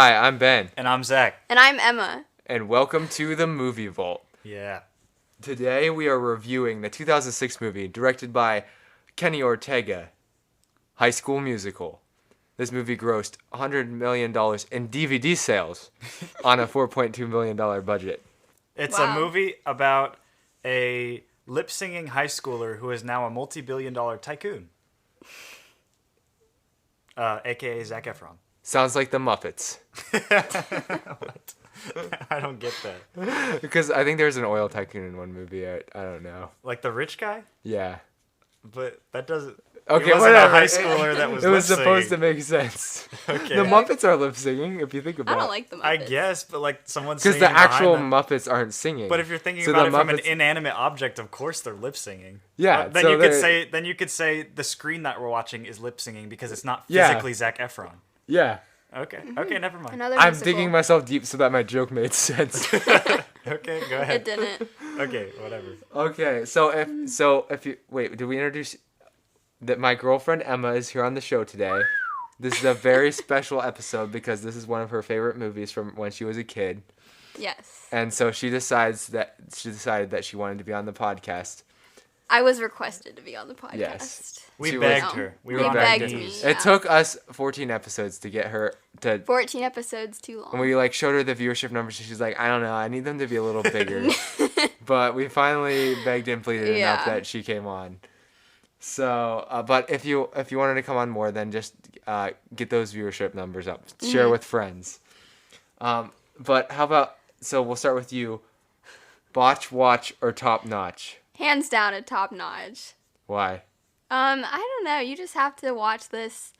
Hi, I'm Ben. And I'm Zach. And I'm Emma. And welcome to the Movie Vault. Yeah. Today we are reviewing the 2006 movie directed by Kenny Ortega, High School Musical. This movie grossed $100 million in DVD sales on a $4.2 million budget. It's a movie about a lip-singing high schooler who is now a multi-billion-dollar tycoon. A.k.a. Zac Efron. Sounds like the Muppets. What? I don't get that. Because I think there's an oil tycoon in one movie. I don't know. Like the rich guy? Yeah. But that doesn't... Okay, it wasn't whatever. a high schooler that was It was lip-singing. supposed to make sense. Okay. The Muppets are lip singing, if you think about it. I don't like the Muppets. I guess, but like someone's Because singing the actual behind them. Muppets aren't singing. But if you're thinking So about the it from an Muppets- inanimate object, of course they're lip singing. Yeah, Then so you could they're- say the screen that we're watching is lip singing because it's not Yeah. physically Zac Efron. Yeah. Okay. Okay, never mind. Another I'm musical. digging myself deep so that my joke made sense. Okay, go It ahead. didn't. Okay, whatever. Okay, so if you wait, did we introduce that my girlfriend Emma is here on the show today? This is a very special episode because this is one of her favorite movies from when she was a kid, Yes. and so she decided that she wanted to be on the podcast. I was requested to be on the podcast. Yes. We She begged was- her. We We were on our begged knees. me. It took us 14 episodes to get her to. 14 episodes too long. And we showed her the viewership numbers, and she's like, I don't know, I need them to be a little bigger. But we finally begged and pleaded enough Yeah. that she came on. So, but if you wanted to come on more, then just get those viewership numbers up. Share with friends. But how about, so we'll start with you. Botch, watch, or top notch? Hands down a top notch. Why? I don't know. You just have to watch this.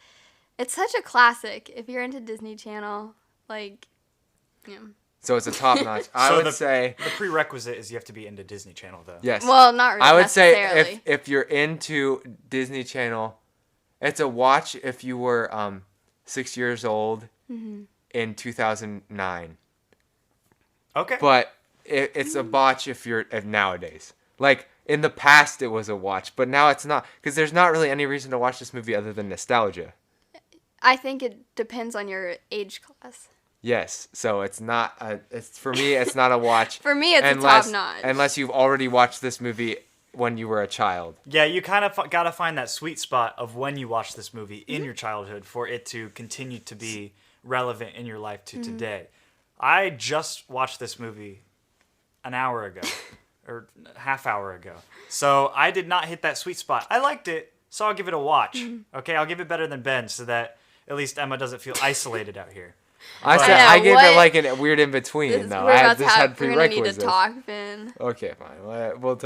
It's such a classic. If you're into Disney Channel, yeah. So it's a top notch. I So would say The prerequisite is you have to be into Disney Channel, though. yes. Well, not really I would say necessarily. if you're into Disney Channel, it's a watch if you were 6 years old in 2009. Okay. But it's a botch if nowadays. Like in the past, it was a watch, but now it's not because there's not really any reason to watch this movie other than nostalgia. I think it depends on your age class. Yes, so it's not. It's for me. It's not a watch. For me, it's a top notch. Unless you've already watched this movie when you were a child. Yeah, you kind of got to find that sweet spot of when you watch this movie in your childhood for it to continue to be relevant in your life to today. I just watched this movie an hour ago or half hour ago. So I did not hit that sweet spot. I liked it, so I'll give it a watch. Okay, I'll give it better than Ben so that at least Emma doesn't feel isolated out here. I But- said I I know, gave what- it a weird in between This, though. we're I about had to this have, had we're gonna need to prerequisites. talk, Finn. Okay, fine. We'll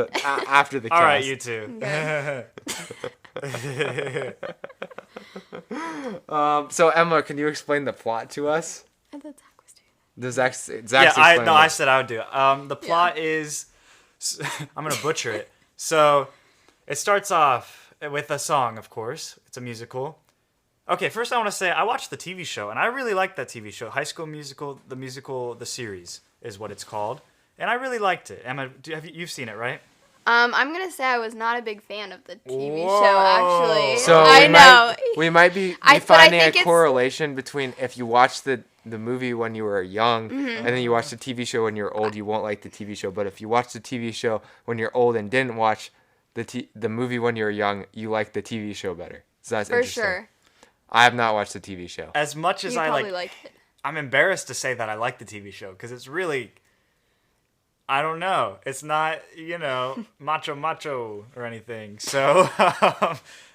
after the All cast. right, you two. So Emma, can you explain the plot to us? I thought Zach was doing Does Zach's Yeah, explain I it? said I would do it. The plot is, I'm gonna butcher it. So, it starts off with a song, of course. It's a musical. Okay, first I want to say I watched the TV show, and I really liked that TV show, High School Musical. The series is what it's called, and I really liked it. Emma, you've seen it, right? I'm gonna say I was not a big fan of the TV Whoa. show, actually. So I know. we might be but I finding a think it's- correlation between if you watch the movie when you were young and then you watch the TV show when you're old, you won't like the TV show. But if you watch the TV show when you're old and didn't watch the movie when you were young, you like the TV show better. So that's For interesting. sure. I have not watched the TV show. As much as You I probably like it. I'm embarrassed to say that I like the TV show because it's really, I don't know. It's not, macho or anything. So,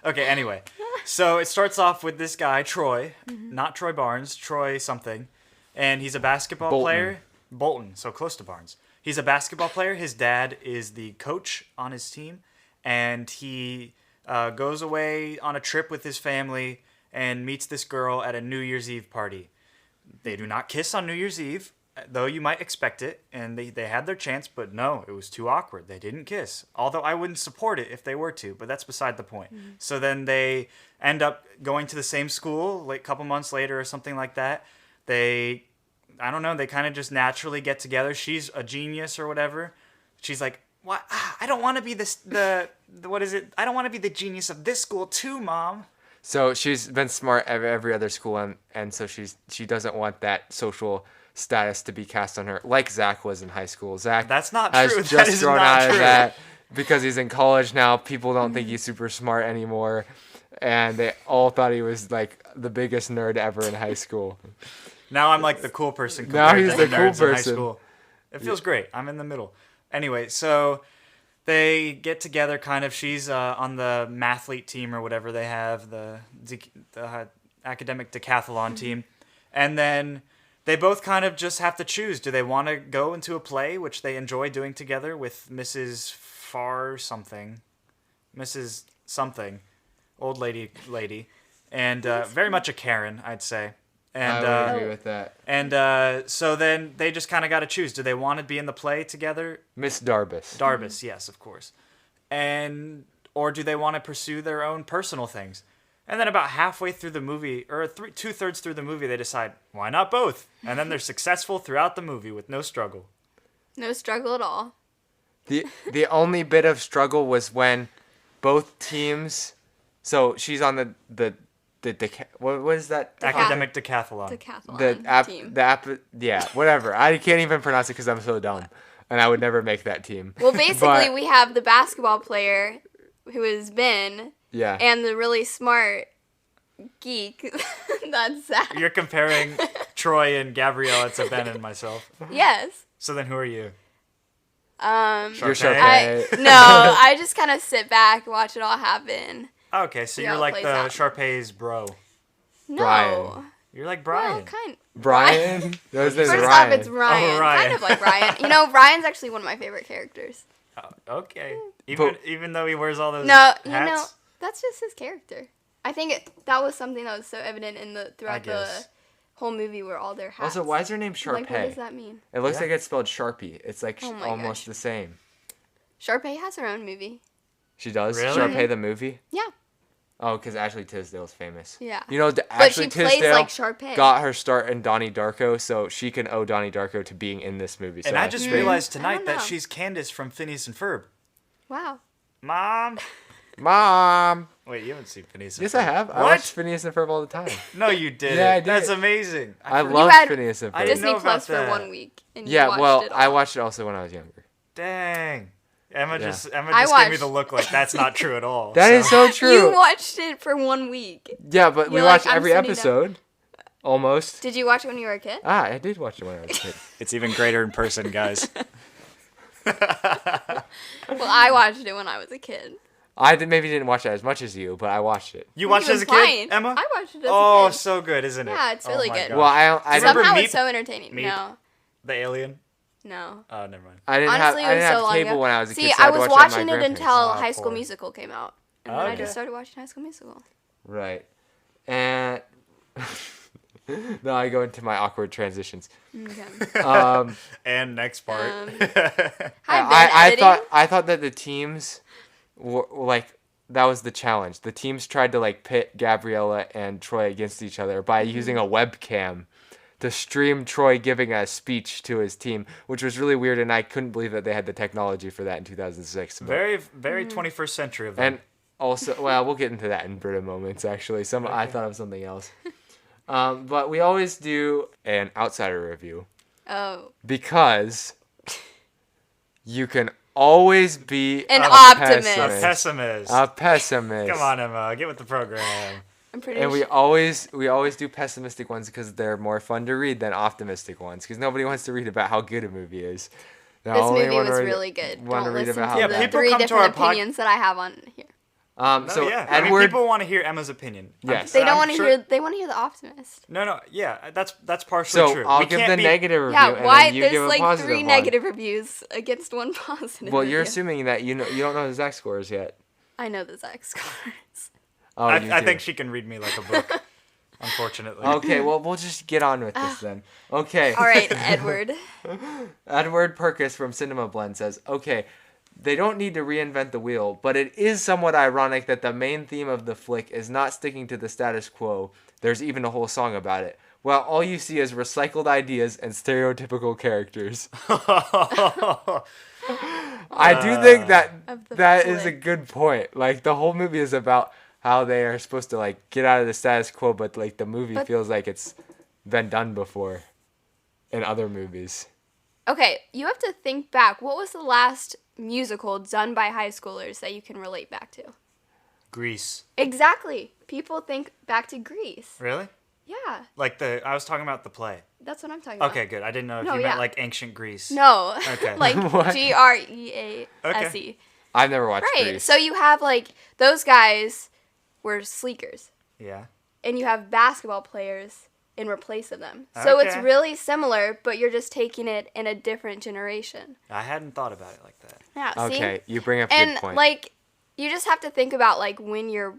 okay, anyway. So it starts off with this guy, Troy, not Troy Barnes, Troy something. And he's a basketball Bolton. player. Bolton, so close to Barnes. He's a basketball player. His dad is the coach on his team. And he goes away on a trip with his family and meets this girl at a New Year's Eve party. They do not kiss on New Year's Eve, though you might expect it, and they had their chance, but no, it was too awkward. They didn't kiss, although I wouldn't support it if they were to, but that's beside the point. So then they end up going to the same school, like a couple months later or something like that. I don't know, they kind of just naturally get together. She's a genius or whatever. She's like, "What? I don't want to be I don't want to be the genius of this school too, Mom." So she's been smart at every other school, and so she doesn't want that social status to be cast on her, like Zach was in high school. Zach That's not has true. just That is grown not out true. of that because he's in college now. People don't think he's super smart anymore, and they all thought he was like the biggest nerd ever in high school. Now I'm like the cool person Now compared he's to the the cool nerds in high person. school. It feels great. I'm in the middle. Anyway, so they get together kind of. She's on the mathlete team or whatever they have, the academic decathlon team. And then they both kind of just have to choose. Do they want to go into a play, which they enjoy doing together with Mrs. Farr something, Mrs. something, old lady, and very much a Karen, I'd say. And I would agree with that. and so then they just kind of got to choose. Do they want to be in the play together? Miss Darbus. Darbus, yes, of course. Or do they want to pursue their own personal things? And then about halfway through the movie, or 2/3 through the movie, they decide, why not both? And then they're successful throughout the movie with no struggle. No struggle at all. The only bit of struggle was when both teams. So she's on the what is that? Academic decathlon. Decathlon team. Yeah, whatever. I can't even pronounce it because I'm so dumb, and I would never make that team. Well, basically, But- we have the basketball player, who is Ben, Yeah. and the really smart geek, that's Zach. You're comparing Troy and Gabriella to Ben and myself. Yes. So then who are you? You're Sharpay? Sharpay. No, I just kind of sit back, watch it all happen. Okay, so Yeah, you're it like plays the out. Sharpay's bro. No. Brian. You're like Well, Brian. kind. Brian. Those names First Ryan. off, it's Ryan. Oh, Ryan. Kind of like Ryan. You know, Ryan's actually one of my favorite characters. Okay. But- Even though he wears all those No, hats? you know, that's just his character. I think that was something that was so evident in throughout the guess. whole movie where all their hats. Also, why is her name Sharpay? Like, what does that mean? It looks Yeah. like it's spelled Sharpie. It's like Oh my almost gosh. the same. Sharpay has her own movie. She does? Really? Sharpay the movie? Yeah. Oh, because Ashley Tisdale's famous. Yeah. You know, But Ashley she plays Tisdale like Sharpay. got her start in Donnie Darko, so she can owe Donnie Darko to being in this movie. So And I just think- realized I tonight don't that know. she's Candace from Phineas and Ferb. Wow. Mom. Mom! Wait, you haven't seen Phineas and Yes, Ferb? I have. I What? watch Phineas and Ferb all the time. No, you didn't. Yeah, I did. That's amazing. I forgot- love had- Phineas and Ferb. I didn't Disney know Plus about for that. 1 week. And Yeah, you watched well, it I all. watched it also when I was younger. Dang. Emma Yeah. just Emma I just gave me watched- the look like that's not true at all. That is so true. You watched it for 1 week. Yeah, but we You're like, watched I'm every sitting down. episode. Almost. Did you watch it when you were a kid? I did watch it when I was a kid. It's even greater in person, guys. Well, I watched it when I was a kid. Maybe didn't watch it as much as you, but I watched it. You What watched are it as a you kid, implying? Emma? I watched it as Oh, a kid. so good, isn't it? Yeah, it's Oh really my good. gosh. Well, I Remember Somehow Meep? it's so entertaining. Meep? No, The alien? no. Oh, never mind. I didn't Honestly, have, I it was didn't so have long cable ago. when I was a See, kid, so I I'd was watch it at watching my it grandparents' until Ah, High School poor. Musical came out. And then I Okay. just started watching High School Musical. Right. And now I go into my awkward transitions. Okay. And next part. Hi, Ben, I editing. thought that the teams were like that was the challenge. The teams tried to like pit Gabriella and Troy against each other by using a webcam to stream Troy giving a speech to his team, which was really weird, and I couldn't believe that they had the technology for that in 2006. But- very, very 21st century of them. and also, well, we'll get into that in Brita moments. Actually, I thought of something else. But we always do an outsider review Oh, because you can always be An a optimist. a pessimist. pessimist. A pessimist. Come on, Emma. Get with the program. I'm pretty And sure. we always do pessimistic ones because they're more fun to read than optimistic ones because nobody wants to read about how good a movie is. They This only movie wanna was read- really good. wanna Don't read listen about to how the bad. People 3 come to different our pod- opinions that I have on here. No, So yeah. Edward, I mean, people want to hear Emma's opinion. Yes. They I'm don't want to sure- hear. They want to hear the optimist. No, yeah. That's partially so true. I'll We give can't the be- negative review Yeah, and why? then you give There's a like positive 3 one. negative reviews against 1 positive. Well, you're review. assuming that you don't know the Zach scores yet. I know the Zach scores. Oh, you I do. think she can read me like a book. Unfortunately. Okay, well, we'll just get on with this then. Okay. All right, Edward. Edward Perkis from Cinema Blend says, okay, they don't need to reinvent the wheel, but it is somewhat ironic that the main theme of the flick is not sticking to the status quo. There's even a whole song about it. Well, all you see is recycled ideas and stereotypical characters. I do think that Of the that is a flick. good point. Like, the whole movie is about how they are supposed to like get out of the status quo, but like the movie feels like it's been done before in other movies. Okay, you have to think back. What was the last musical done by high schoolers that you can relate back to? Grease. Exactly. People think back to Greece. Really? Yeah, Like I was talking about the play. that's what I'm talking about. Okay, good. I didn't know if No, you yeah. meant like ancient Greece. No. Okay. Like What? Grease. Okay. I've never watched Right. Grease. So you have like those guys were sleekers, Yeah. and you have basketball players in replace of them. So it's Okay. really similar, but you're just taking it in a different generation. I hadn't thought about it like that. Yeah. See? Okay, you bring up a And good point. like, you just have to think about like when you're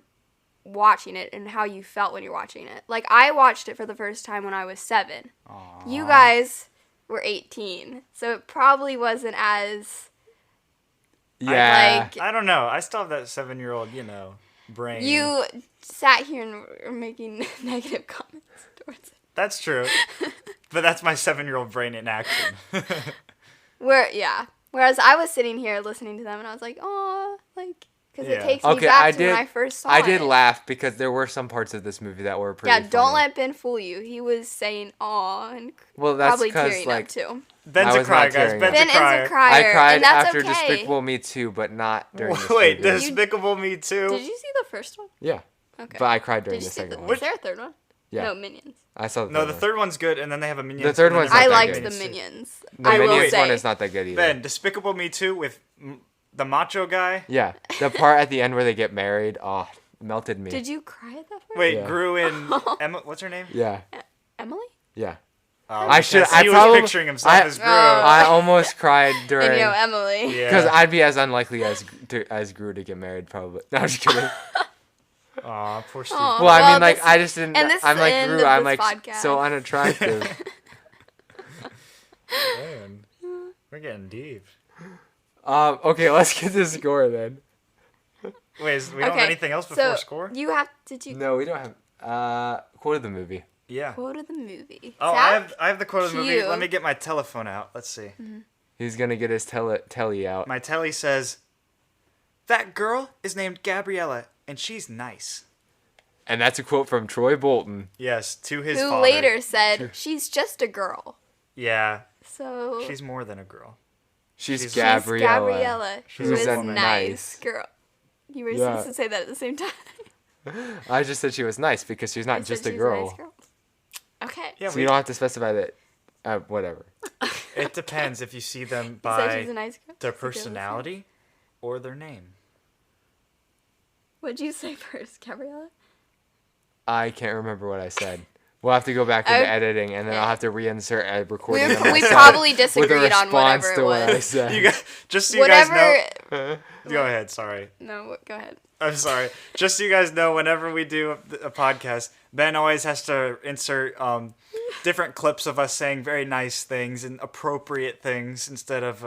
watching it and how you felt when you're watching it. Like I watched it for the first time when I was 7. Aww. You guys were 18, so it probably wasn't as yeah. like I don't know. I still have that 7-year-old, brain. you sat here and were making negative comments towards it. That's true. But that's my 7-year-old brain in action. Whereas I was sitting here listening to them and I was like, oh, like, because Yeah. it takes me Okay, back I to did. when I first saw I it. did laugh because there were some parts of this movie that were pretty. Yeah, don't funny. let Ben fool you. He was saying "aw" and Well, that's probably because tearing like up too. Ben's I a was crier, not guys. tearing Ben's up. Ben a is crier. a crier, I cried and that's after okay. Despicable Me 2, but not during this Wait, movie. Despicable Me 2? Did you see the first one? Yeah, Okay. but I cried during Did you the see second the? one. Was there a third one? Yeah. No, Minions. I saw the No, third the one. third one's good, and then they have a Minions. The third and then one's there's I not that liked good. the too. Minions. The I will Minions say. one is not that good either. Ben, Despicable Me 2 with the macho guy. Yeah, the part at the end where they get married, oh, melted me. Did you cry at that part? Wait, Yeah. Gru and Emma. What's her name? Yeah, Emily? yeah. Oh, I should- because I He probably- was picturing himself I- as Gru. I almost cried during. And Emily. Yeah. Because I'd be as unlikely as Gru to get married, probably. No, I'm just kidding. Aw, poor Steve. Aw. Well, I Well, mean, like, this- I just didn't. and this I'm is like the end Gru. of I'm this like podcast. so unattractive. Man, we're getting deep. Okay, let's get the score then. Wait, we don't have anything else before so score? You have. Did you No, we don't have. Quote of the movie. Yeah. quote of the movie? Oh, Zach? I have the quote of the movie. Cue. Let me get my telephone out. Let's see. He's gonna get his telly out. My telly says, "That girl is named Gabriella, and she's nice." And that's a quote from Troy Bolton. Yes, to his Who father. later said she's just a girl. Yeah, So she's more than a girl. She's She's Gabriella. Gabriella, She's who a is woman. nice Nice. girl. You were Yeah. supposed to say that at the same time. I just said she was nice because she's I not said just a she's girl. nice girl. Okay. Yeah, So you don't have to specify that. Whatever. It depends if you see them You said she's a by nice girl. their That's a good listen. personality or their name. What'd you say first, Gabriella? I can't remember what I said. We'll have to go back into I- editing, and then I'll have to reinsert a recording. We of myself probably with a disagreed on response whatever to it what I was. said. You guys, just so you Whatever. guys know. Go ahead. Sorry. No, go ahead. I'm sorry. Just so you guys know, whenever we do a podcast, Ben always has to insert different clips of us saying very nice things and appropriate things instead of,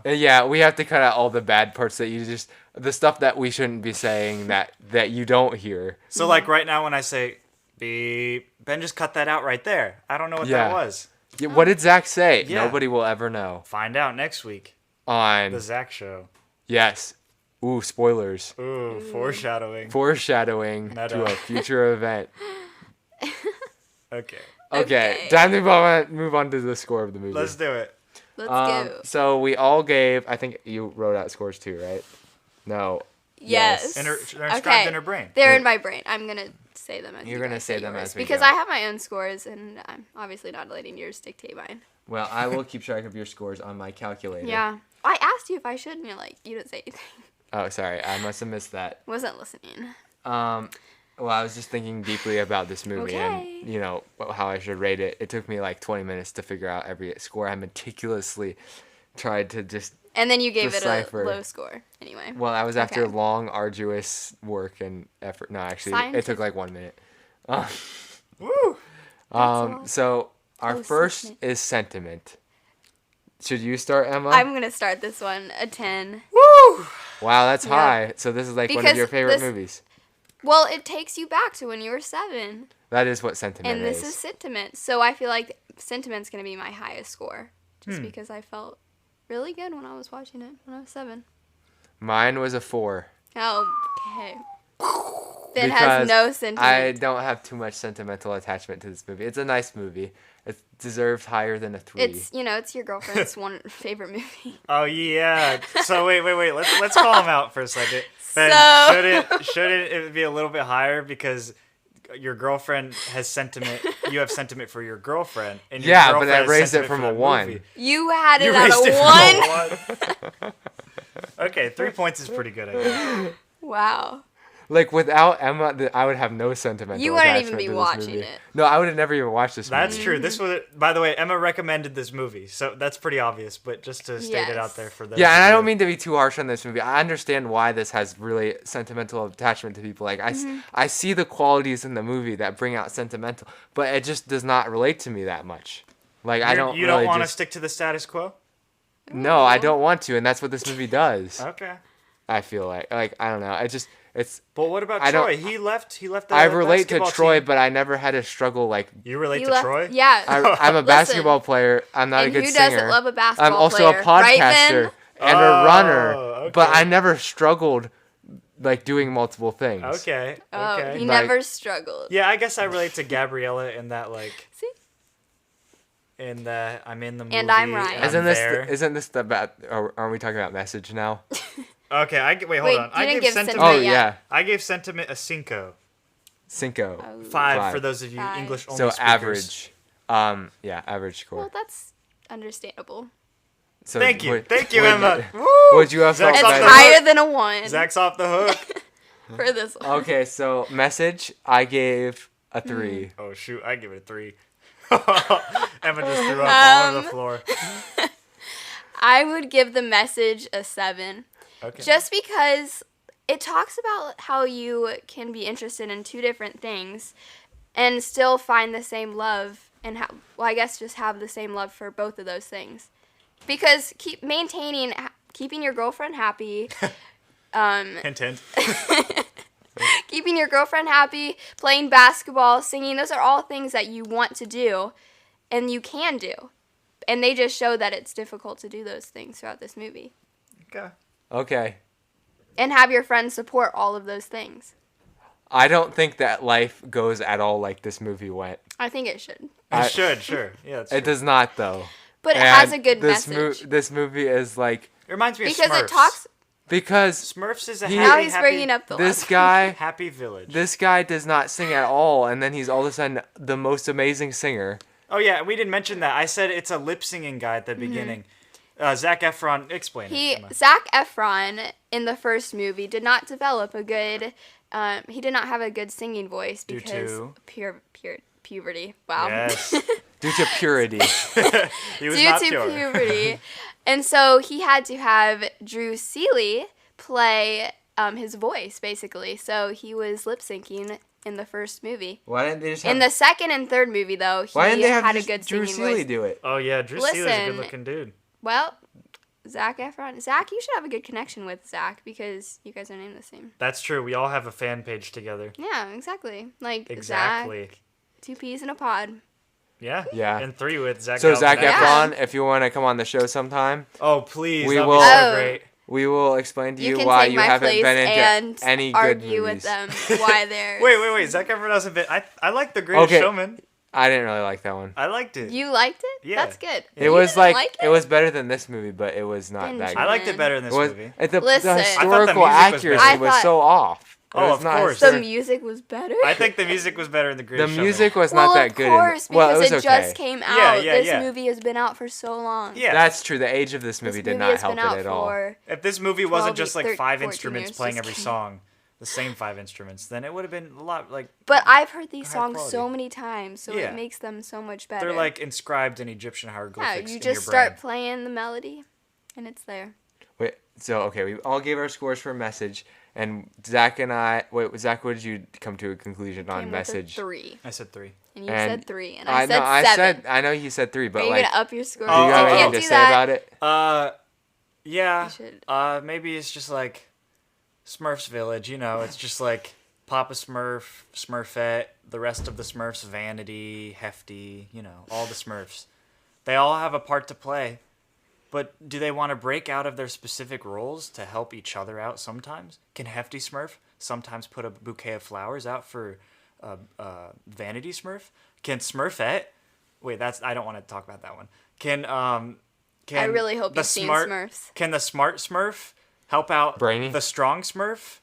Yeah, we have to cut out all the bad parts that the stuff that we shouldn't be saying that you don't hear. So, like, right now when I say beep, Ben just cut that out right there. I don't know what Yeah. that was. Yeah, what did Zach say? Yeah. Nobody will ever know. Find out next week. On The Zach Show. yes, ooh, spoilers, Ooh, foreshadowing. foreshadowing Meta. to a future event. Okay. Okay, Okay. time to move on to the score of the movie. Let's do it. Let's go. So we all gave. I think you wrote out scores too, right? No. Yes. They're inscribed in her brain. They're in my brain. I'm gonna say them as You're you gonna guys say them yours, as we because go. I have my own scores and I'm obviously not letting yours dictate mine. Well, I will keep track of your scores on my calculator. Yeah. I asked you if I should and you're like, you didn't say anything. Oh, sorry. I must have missed that. Wasn't listening. Well, I was just thinking deeply about this movie Okay. and, how I should rate it. It took me like 20 minutes to figure out every score. I meticulously tried to just. And then you gave Decipher. it a low score. Anyway. Well, I was after Okay. long, arduous work and effort. No, actually, it Scientific. took like 1 minute. Woo! lot. So our Oh, first sentiment. is sentiment. Should you start, Emma? I'm gonna start this one a 10. Woo! Wow, that's Yep. high. So this is like one of Because your favorite this- movies. Well, it takes you back to when you were 7. That is what sentiment And this is sentiment. So I feel like sentiment's gonna be my highest score. Just because I felt really good when I was watching it when I was 7. Mine was a 4. Oh, okay. Finn has because no sentiment. I don't have too much sentimental attachment to this movie. It's a nice movie. It deserves higher than a 3. It's your girlfriend's one favorite movie. Oh yeah. So wait. Let's call him out for a second. Then So- shouldn't it be a little bit higher because your girlfriend has sentiment? You have sentiment for your girlfriend, and your Yeah, but girlfriend I has raised it sentiment from for a the 1. movie. You had You it at raised a it 1. from a 1. Okay, 3 points is pretty good, I guess. Wow. Like without Emma, I would have no sentimental. You wouldn't even attachment be to this watching movie. it. No, I would have never even watched this movie. That's true. This was, by the way, Emma recommended this movie, so that's pretty obvious. But just to state it out Yes. there for those. Yeah, and of I you- don't mean to be too harsh on this movie. I understand why this has really sentimental attachment to people. Like I see the qualities in the movie that bring out sentimental, but it just does not relate to me that much. Like I don't. You don't really want to just, stick to the status quo. No, I don't want to, and that's what this movie does. Okay. I feel like I don't know. It's. But what about I don't- Troy? He left. The I relate to basketball Troy, team. but I never had a struggle like. You relate You to left- Troy? Yeah. I'm a basketball player. I'm not and a good who singer. doesn't love a basketball I'm also player? a Right, podcaster Finn? and Oh, a runner, but okay. I never struggled like doing multiple things. Okay. Oh, Okay. he Like- never struggled. Yeah, I guess I relate to Gabriella in that like See? in that I'm in the movie And I'm Ryan. I'm there. Isn't this the about? Aren't we talking about message now? Okay, wait, hold Wait, on. you I didn't gave give sentiment. sentiment Oh yet. yeah, I gave sentiment a cinco. Cinco. Oh. 5 for those of you 5. English only So speakers. average. Yeah, average score. Well, that's understandable. So Thank you, would- thank you, would- Emma. Would you have felt Zach's It's off better? the higher than a 1 Zach's off the hook. for this one. Okay, so message I gave a 3. Oh shoot, I give it a 3. Emma just threw up all over the floor. I would give the message a 7. Okay. Just because it talks about how you can be interested in 2 different things and still find the same love and I guess just have the same love for both of those things. Because keeping your girlfriend happy, Hint, hint. keeping your girlfriend happy, playing basketball, singing, those are all things that you want to do and you can do. And they just show that it's difficult to do those things throughout this movie. Okay. Okay. And have your friends support all of those things. I don't think that life goes at all like this movie went. I think it should. You should, sure. Yeah, that's It true. does not though. But it And has a good this message. This movie is like It reminds me of Because Smurfs. it talks. because Smurfs is a He- happy, Now he's happy, bringing up the this last guy happy village. this guy does not sing at all, and then he's all of a sudden the most amazing singer. Oh yeah, we didn't mention that. I said it's a lip singing guy at the beginning. Zac Efron, explain it. Emma. Zac Efron in the first movie did not develop a good. He did not have a good singing voice Due because to? puberty. Wow. Yes. Due to purity. He was Due not to pure. puberty, and so he had to have Drew Seeley play his voice basically. So he was lip syncing in the first movie. Why didn't they just In the second and third movie, though, he Why didn't they have had a just good Drew singing Seeley voice. do it? Oh yeah, Drew Seeley's a Listen. good looking dude. Well, Zac Efron. Zach, you should have a good connection with Zach because you guys are named the same. That's true. We all have a fan page together. Yeah, exactly. Like Exactly. Zach, 2 peas in a pod. Yeah. Yeah. And 3 with Zach. So Zac Yeah. Efron, if you want to come on the show sometime, Oh please, We that'd will- be so Oh. great. we will explain to You you can why take you my haven't place been into and any good argue movies. with them why they're. Wait. Zac Efron hasn't been. I like The Greatest Okay. Showman. I didn't really like that one. I liked it. You liked it? Yeah. That's good. It You was didn't like it was better than this movie, but it was not Didn't that you? good. I liked it better in this It was, movie. the Listen. I thought the historical music was accuracy better. I was thought- so off. It Oh, was of not course. The histor- music was better. I think the music was better in The the Greatest music Showman. was not that good. Of course, well, it because was it okay. just came out. Yeah, This yeah. movie has been out for so long. Yeah. That's true. The age of this This movie movie did not has help been out it at all. for. If this movie wasn't 12, just like 13, 5 14 instruments years, playing just every kidding. song, the same 5 instruments, then it would have been a lot like But I've heard these High songs quality. so many times, so Yeah. it makes them so much better. they're like inscribed in Egyptian yeah, hieroglyphics you in just your brain. start playing the melody, and it's there. Wait, so okay, we all gave our scores for message, and Zach and I. Wait, Zach, what did you come to a conclusion on Came with a message? 3, I said 3. and you And said 3, and I said know, 7. I know you said 3, but Are you like, gonna up your score? do you Oh, have I anything can't to do say that. about it? Yeah. You should. Maybe it's just like Smurfs Village, you know, it's just like Papa Smurf, Smurfette, the rest of the Smurfs, Vanity, Hefty, you know, all the Smurfs. They all have a part to play. But do they want to break out of their specific roles to help each other out sometimes? Can Hefty Smurf sometimes put a bouquet of flowers out for Vanity Smurf? Can Smurfette... Wait, I don't want to talk about that one. Can I really hope you've seen Smurfs. Can the smart Smurf help out Brainy? the strong Smurf?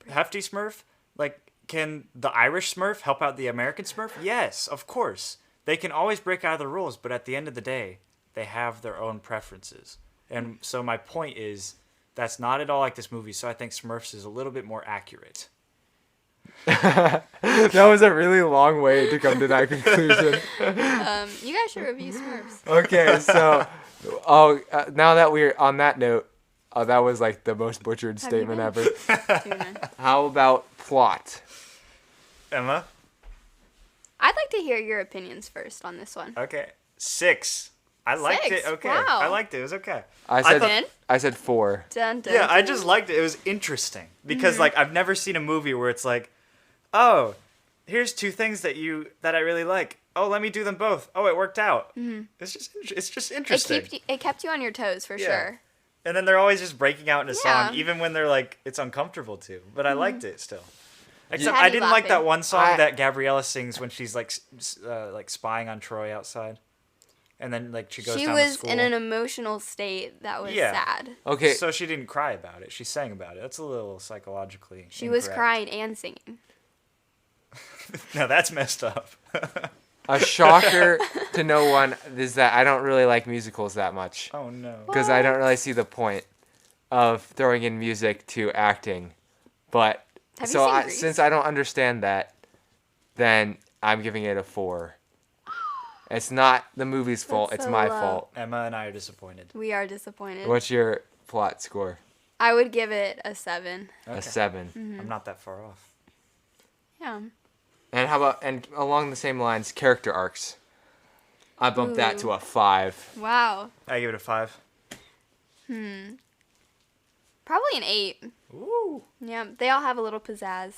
Hefty Smurf? Like, can the Irish Smurf help out the American Smurf? Yes, of course. They can always break out of the rules, but at the end of the day, they have their own preferences. And so my point is, that's not at all like this movie, so I think Smurfs is a little bit more accurate. That was a really long way to come to that conclusion. You guys should review Smurfs. Okay, so now that we're on that note, that was like the most butchered Have you statement been? ever. Tuna. How about plot? Emma? I'd like to hear your opinions first on this one. Okay. 6. I liked it. 6? Okay. Wow. I liked it. It was okay. I said 4. Dun, dun, Yeah, I dun. just liked it. It was interesting because like I've never seen a movie where it's like, oh, here's 2 things that I really like. Oh, let me do them both. Oh, it worked out. It's just interesting. It kept you on your toes for Yeah. sure. And then they're always just breaking out in a Yeah. song, even when they're like it's uncomfortable to. But I liked it still. Except Had I you didn't like that laughing. one song I- that Gabriella sings when she's like spying on Troy outside, and then like she goes She down to was school. in an emotional state that was Yeah. sad. Okay, So she didn't cry about it. She sang about it. That's a little psychologically. She was incorrect. crying and singing. No, that's messed up. a shocker to no one is that I don't really like musicals that much. Oh no. Because I don't really see the point of throwing in music to acting. But Have you so seen Grease? since I don't understand that, then I'm giving it a 4. It's not the movie's fault, That's it's so my low. fault. Emma and I are disappointed. We are disappointed. What's your plot score? I would give it a 7. A 7. I'm not that far off. Yeah. And how about, and along the same lines, character arcs? I bumped that Ooh. to a 5. Wow. I give it a 5. Probably an 8. Ooh. Yeah, they all have a little pizzazz.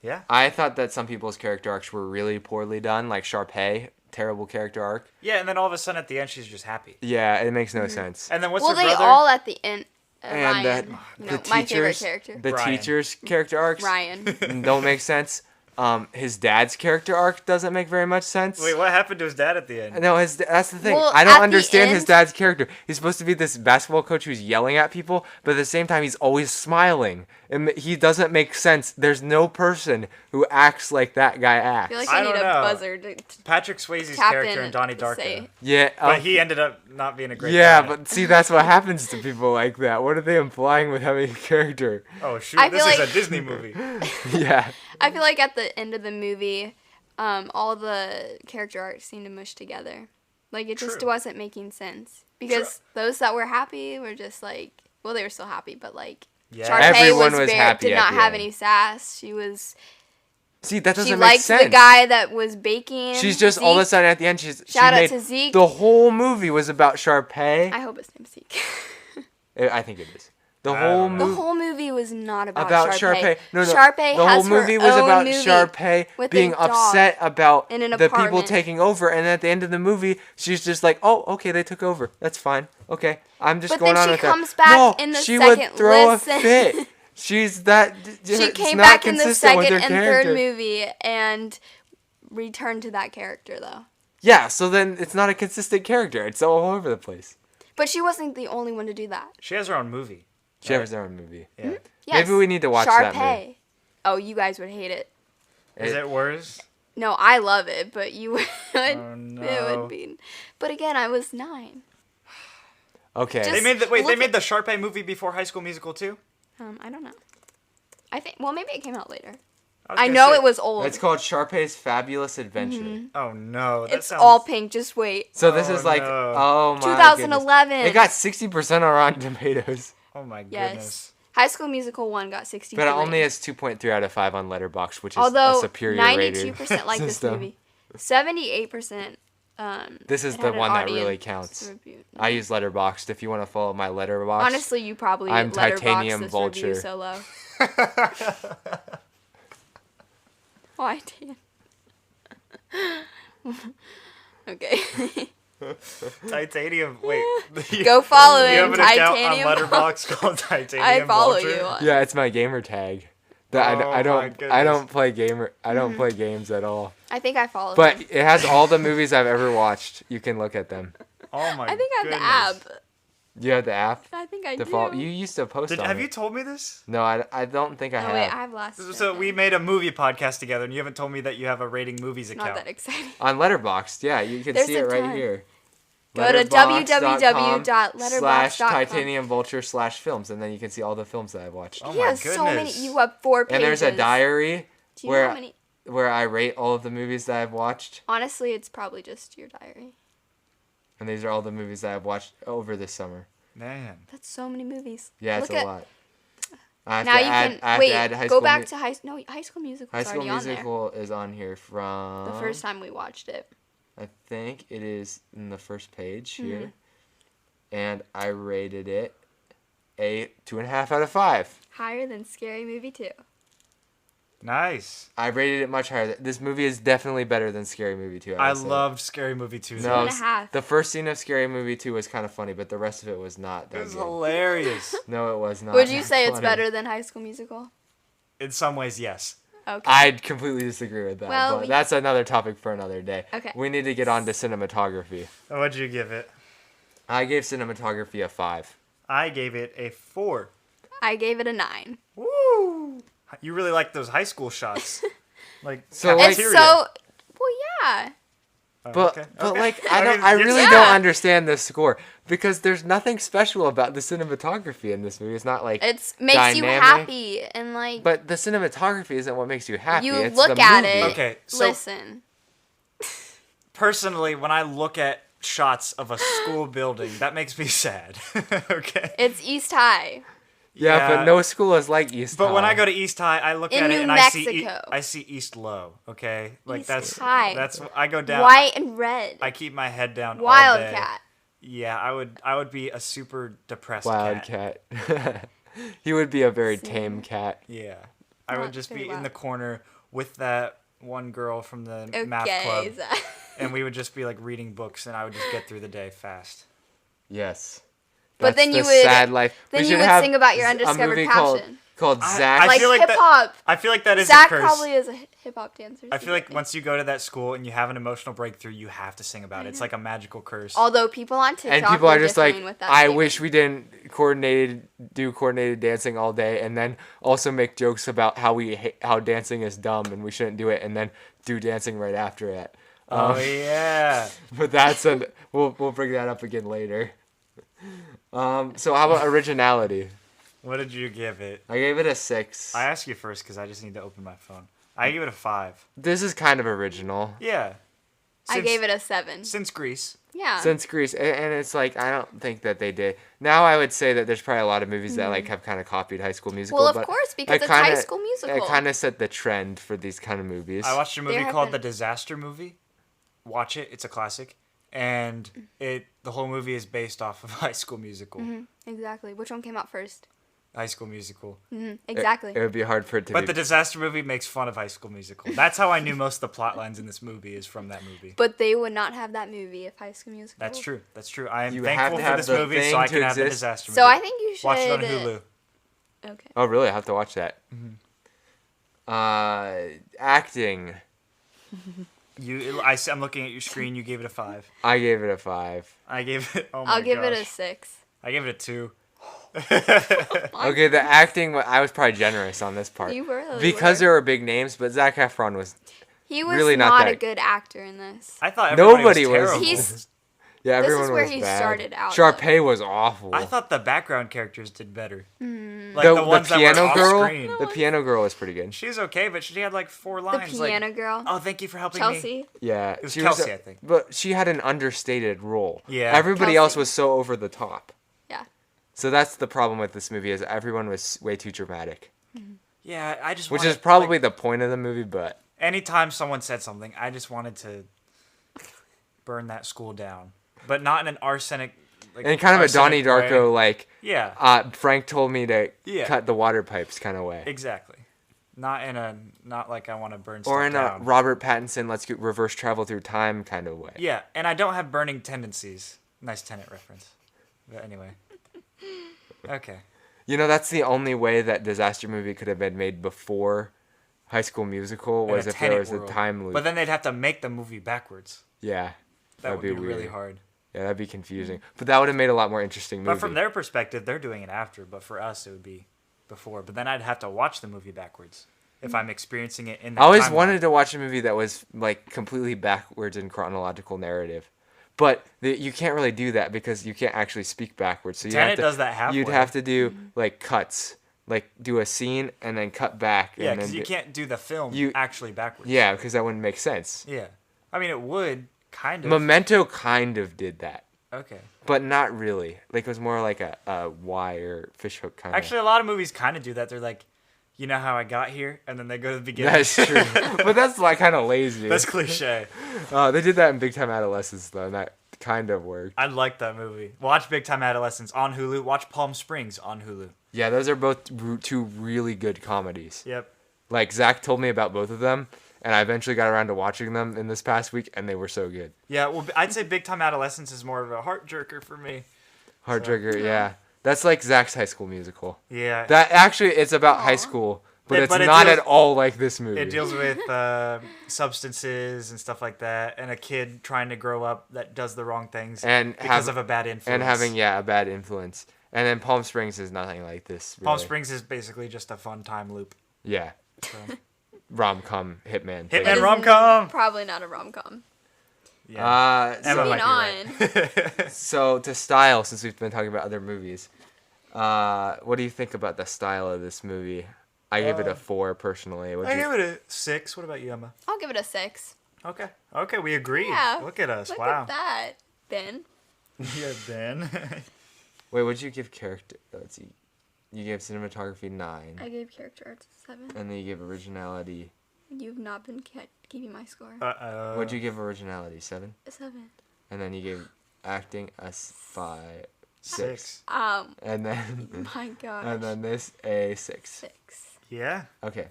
Yeah. I thought that some people's character arcs were really poorly done, like Sharpay, terrible character arc. Yeah, and then all of a sudden at the end she's just happy. Yeah, it makes no sense. And then what's Well, her they brother? all at the end. And Ryan, the you know, my favorite teachers, character. the Brian. teachers' character arcs Ryan. don't make sense. His dad's character arc doesn't make very much sense. Wait, what happened to his dad at the end? No, that's the thing. Well, I at don't the understand his end- dad's character. He's supposed to be this basketball coach who's yelling at people, but at the same time, he's always smiling. And he doesn't make sense. There's no person who acts like that guy I acts. feel like I I need don't a know. buzzer to Patrick Swayze's tap character in Donnie to Darko. say. Yeah, But he ended up not being a great yeah, dad. but see, that's what happens to people like that. What are they implying with having a character? Oh shoot, I this feel is like- a Disney movie. Yeah. I feel like at the end of the movie, all the character arcs seemed to mush together. Like, it just True. wasn't making sense. Because those that were happy were just like, well, they were still happy, but like, Yeah. Sharpay Everyone was happy did at not the have end. any sass. She was, See, that doesn't she make liked sense. the guy that was baking. She's just all of a Zeke. sudden at the end. She Shout out made to Zeke. the whole movie was about Sharpay. I hope his name's Zeke. I think it is. The I whole don't know. The movie whole movie was not about Sharpay. No, Sharpay the has whole movie her was own about movie Sharpay with a being dog upset about in an the people apartment. taking over, and at the end of the movie, she's just like, "Oh, okay, they took over. That's fine. Okay, I'm just But going then on she with comes that." back No, in the she would second throw listen. a fit. She's that. She it's came not back in the consistent with second her and character. third movie and returned to that character, though. Yeah, so then it's not a consistent character. It's all over the place. But she wasn't the only one to do that. She has her own movie. She has her own movie. Yeah. Yes. Maybe we need to watch Sharpay. that movie. Oh, you guys would hate it. Is it worse? No, I love it, but you would. Oh It no. would be. But again, I was 9. Okay. Just- They made the Look they at- made the Sharpay movie before High School Musical too. I don't know. I think. Well, maybe it came out later. was I gonna know say- it was old. It's called Sharpay's Fabulous Adventure. Mm-hmm. Oh no, that It's sounds. all pink. Just wait. So this Oh, is like, no. oh my 2011. goodness. It got 60% on Rotten Tomatoes, Oh my Yes. goodness. High School Musical 1 got 63. but it only has 2.3 out of 5 on Letterboxd, which is a Although superior 92% like rated this system. movie. 78%. This is it the had an one that really audience counts. review. I use Letterboxd. If you want to follow my Letterboxd, Honestly, you probably I'm letterboxed Titanium this Vulture. review so low. Why, Dan? Okay. Titanium. Wait. Go follow You have him, an account Titanium. on Letterboxd called Titanium I follow Vulture? you. Yeah, it's my gamer tag. That Oh I my don't goodness. play gamer. I don't play games at all. I think I follow But him. it has all the movies I've ever watched. You can look at them. Oh my I think I have goodness. the app. You have the app. I think I Default. do. You used to post on Have it. you told me this? No, I don't think I Oh have. wait, I have last. So we made a movie podcast together, and you haven't told me that you have a rating movies Not account. that exciting. On Letterboxd, yeah, you can There's see a it right ton. here. Go to www.letterboxd.com/titaniumvulture/films, and then you can see all the films that I've watched. Oh He my has so many. goodness. You have 4 pages. And there's a diary Do you know how where many? where I rate all of the movies that I've watched, Honestly, it's probably just your diary. and these are all the movies that I've watched over this summer. Man. That's so many movies. Yeah, it's Look a at, lot. I have Now to you add, can I have wait. to add High Go School back Mu- to High School Musical. High is School already on there. Musical is on here from The first time we watched it. I think it is in the first page Mm-hmm. here, and I rated it a 2.5 out of 5. Higher than Scary Movie 2. Nice. I rated it much higher. This movie is definitely better than Scary Movie 2. I would say. loved Scary Movie 2. No, 2.5. the first scene of Scary Movie 2 was kind of funny, but the rest of it was not It that was good. hilarious. No, it was not. Would you that say it's funny. better than High School Musical? In some ways, yes. Okay. I'd completely disagree with that, Well, but we- that's another topic for another day. Okay. We need to get on to cinematography. What'd you give it? I gave cinematography a 5. I gave it a 4. I gave it a 9. Woo! You really like those high school shots. Like, So, like- It's cafeteria. so. Well, yeah. Oh, But okay, but okay. like I mean, really Yeah. don't understand this score because there's nothing special about the cinematography in this movie. It's not like It makes you dynamic. happy and like But the cinematography isn't what makes you happy. you it's look the at movie. it. Okay, so- listen. Personally, when I look at shots of a school building, that makes me sad. Okay. It's East High. Yeah, but no school is like East But when High. I go to East High, I look In at it New and Mexico. I see East Low. Okay, like East that's High. that's I go down. White and red. I keep my head down. All day. Wildcat. Yeah, I would be a super depressed cat. Wildcat. He would be a very tame cat. Yeah, I would Not just very be in wild. the corner with that one girl from the math Okay. club, Zach. and we would just be like reading books, and I would just get through the day fast. Yes. But That's then you the would- sad life. then We you should would have sing about your a undiscovered movie passion. called I Zach. Like feel like hip hop. I feel like that is Zach a curse. probably is a hip hop dancer. I feel like secretly. once you go to that school and you have an emotional breakthrough, you have to sing about it. It's know. like a magical curse. Although people on TikTok And people were are just like, differing with that I statement. wish we didn't do coordinated dancing all day, and then also make jokes about how dancing is dumb and we shouldn't do it, and then do dancing right after it. Oh yeah. But that's we'll bring that up again later. So how about originality? What did you give it? I gave it a 6. I asked you first because I just need to open my phone. I gave it a 5. This is kind of original. Yeah. I gave it a 7. Since Grease. Yeah. Since Grease, and it's like I don't think that they did. Now I would say that there's probably a lot of movies that like have kind of copied High School Musical. Well, of but course, because it it's High kinda- School Musical. It kind of set the trend for these kind of movies. I watched a movie have called been- The Disaster Movie. Watch it. It's a classic. And the whole movie is based off of High School Musical. Exactly. Which one came out first? High School Musical. Exactly. It would be hard for it to But be. the Disaster Movie makes fun of High School Musical. That's how I knew most of the plot lines in this movie is from that movie. But they would not have that movie if High School Musical. That's true. That's true. I am You have thankful to for have this the movie thing so I to can have the exist. Disaster Movie. So I think you should Watch it on Hulu. Okay. Oh, really? I have to watch that. Acting. I'm looking at your screen. You gave it a 5. I gave it a 5. I gave it. Oh my I'll give it a gosh. 6. I gave it a 2. Okay, the acting. I was probably generous on this part You really because were. there were big names, but Zac Efron was. He was really not not that- a good actor in this. I thought everybody Nobody was was. terrible. He's Yeah, This is everyone where was he bad. started out, Sharpay was awful. I thought the background characters did better. Hmm. Like the ones that piano were girl. off screen. The piano girl was pretty good. She was okay, but she had like 4 the lines. piano like, girl. oh, thank you for helping me. Chelsea. Yeah, was she Kelsey, I think. But she had an understated role. Yeah. Everybody else Kelsey. was so over the top. Yeah. So that's the problem with this movie is everyone was way too dramatic, Yeah, I just which wanted, is probably like, the point of the movie. But anytime someone said something, I just wanted to burn that school down, but not in an arsenic. Like, in kind of a Donnie arsenic Darko way. like Yeah, Frank told me to Yeah. cut the water pipes kind of way. exactly. Not like I want to burn stuff or in a down. Robert Pattinson, let's get reverse travel through time kind of way. Yeah, and I don't have burning tendencies. Nice Tenet reference. But anyway. Okay. You know, that's the only way that disaster movie could have been made before High School Musical In was a if there Tenet was world. a time loop. But then they'd have to make the movie backwards. Yeah. That would be weird. really hard. Yeah, that'd be confusing. But that would have made a lot more interesting movie. But from their perspective, they're doing it after. But for us, it would be before. But then I'd have to watch the movie backwards if I'm experiencing it in that I always timeline. wanted to watch a movie that was like completely backwards in chronological narrative. But you can't really do that because you can't actually speak backwards. So you Tenet have to, does that halfway. You'd have to do like cuts. Like do a scene and then cut back. Yeah, and because then you can't do the film you- actually backwards. Yeah, because that wouldn't make sense. Yeah. I mean, it would, kind of. Memento kind of did that. Okay. But not really. Like it was more like a wire fishhook kind Actually, a lot of movies kind of do that. They're like, you know how I got here? And then they go to the beginning. That's true. But that's like kind of lazy. That's cliche. They did that in Big Time Adolescence though, and that kind of worked. I like that movie. Watch Big Time Adolescence on Hulu. Watch Palm Springs on Hulu. Yeah, those are both two really good comedies. Yep. Like Zach told me about both of them, and I eventually got around to watching them in this past week, and they were so good. Yeah, well, I'd say Big Time Adolescence is more of a heart jerker for me. Heart Trigger, yeah. That's like Zach's High School Musical. Yeah. That actually, it's about high school, but Yeah, it's but it not deals- at all like this movie. It deals with substances and stuff like that, and a kid trying to grow up that does the wrong things And because have- of a bad influence. and having a bad influence. And then Palm Springs is nothing like this. Really. Palm Springs is basically just a fun time loop. Yeah. So. Rom-com hitman. Hitman It is rom-com. Probably not a rom-com. Yeah. Emma Moving might be right. So to style, since we've been talking about other movies, what do you think about the style of this movie? I give it a 4 personally. I give it a 6. What about you, Emma? I'll give it a 6. Okay. Okay, we agree. Yeah. Look at us. Look wow. at that, Ben. Yeah, Ben. Wait, what'd you give character? Let's see. You gave cinematography 9, I gave character arts a 7. and then you gave originality. You've not been keeping my score. Uh-oh. What'd you give originality? 7, A 7. and then you gave acting a 5, 6, 6. and then My gosh. and then this a 6. 6. Yeah. Okay.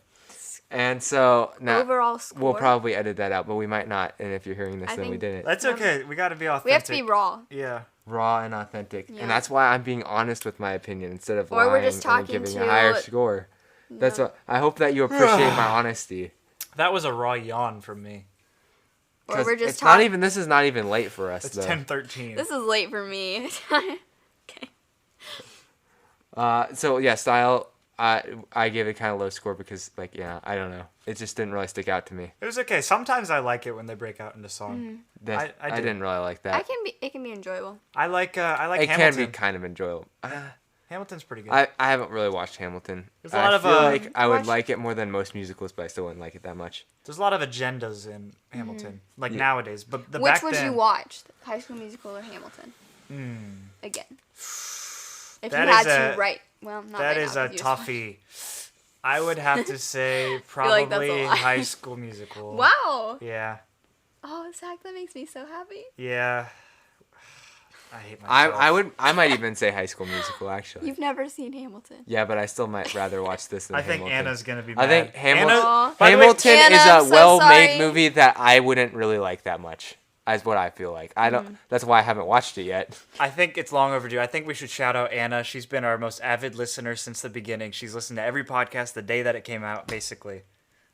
And so now Overall score. we'll probably edit that out, but we might not. And if you're hearing this, I then we think- didn't. That's okay. We got to be authentic. We have to be raw. Yeah. Raw and authentic, Yeah. and that's why I'm being honest with my opinion instead of Or we're lying just and talking giving to- a higher score. That's No. what I hope that you appreciate my honesty. That was a raw yawn from me. Or 'Cause we're just it's not talking. even. This is not even late for us It's though. 10:13. This is late for me. Okay. So yeah, style. I gave it kind of low score because I don't know. It just didn't really stick out to me. It was okay. Sometimes I like it when they break out into song. That, I I did. didn't really like that. It can be enjoyable. I like it Hamilton. can be kind of enjoyable. Hamilton's pretty good. I haven't really watched Hamilton. There's a lot I of, feel like I would watch- like it more than most musicals, but I still wouldn't like it that much. There's a lot of agendas in Hamilton, like Yeah. nowadays. But the Which back would then, you watch? High School Musical or Hamilton? Again. If That you had is to a- write, well, not that right is now, a 'cause you just watched- toughie. I would have to say like that's a probably lie. High School Musical. Wow. Yeah. Oh, Zach, that makes me so happy. Yeah. I hate myself. I might even say High School Musical actually. You've never seen Hamilton. Yeah, but I still might rather watch this than I think Hamilton. Anna's gonna be I mad. think Hamilton. Aw. By the way, Hamilton Anna, is I'm a so well-made sorry. movie that I wouldn't really like that much. Is what I feel like. I don't. That's why I haven't watched it yet. I think it's long overdue. I think we should shout out Anna. She's been our most avid listener since the beginning. She's listened to every podcast the day that it came out, basically.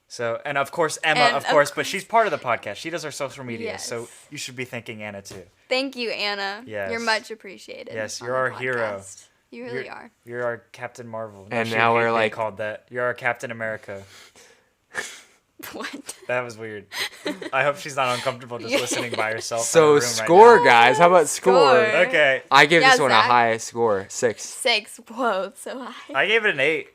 So, and of course Emma, And of of course, but she's part of the podcast. She does our social media, Yes. so you should be thanking Anna too. Thank you, Anna. Yes. You're much appreciated. Yes, on you're the our hero. podcast. You really are. You're our Captain Marvel. And she now would we're hate being like- called that. You're our Captain America. What? That was weird. I hope she's not uncomfortable just Yeah. listening by herself. in a So room score, Right guys. How about score? Score. now. Okay, I give Yeah, this one a Zach. high score, 6. 6. Whoa, it's so high. I gave it an 8.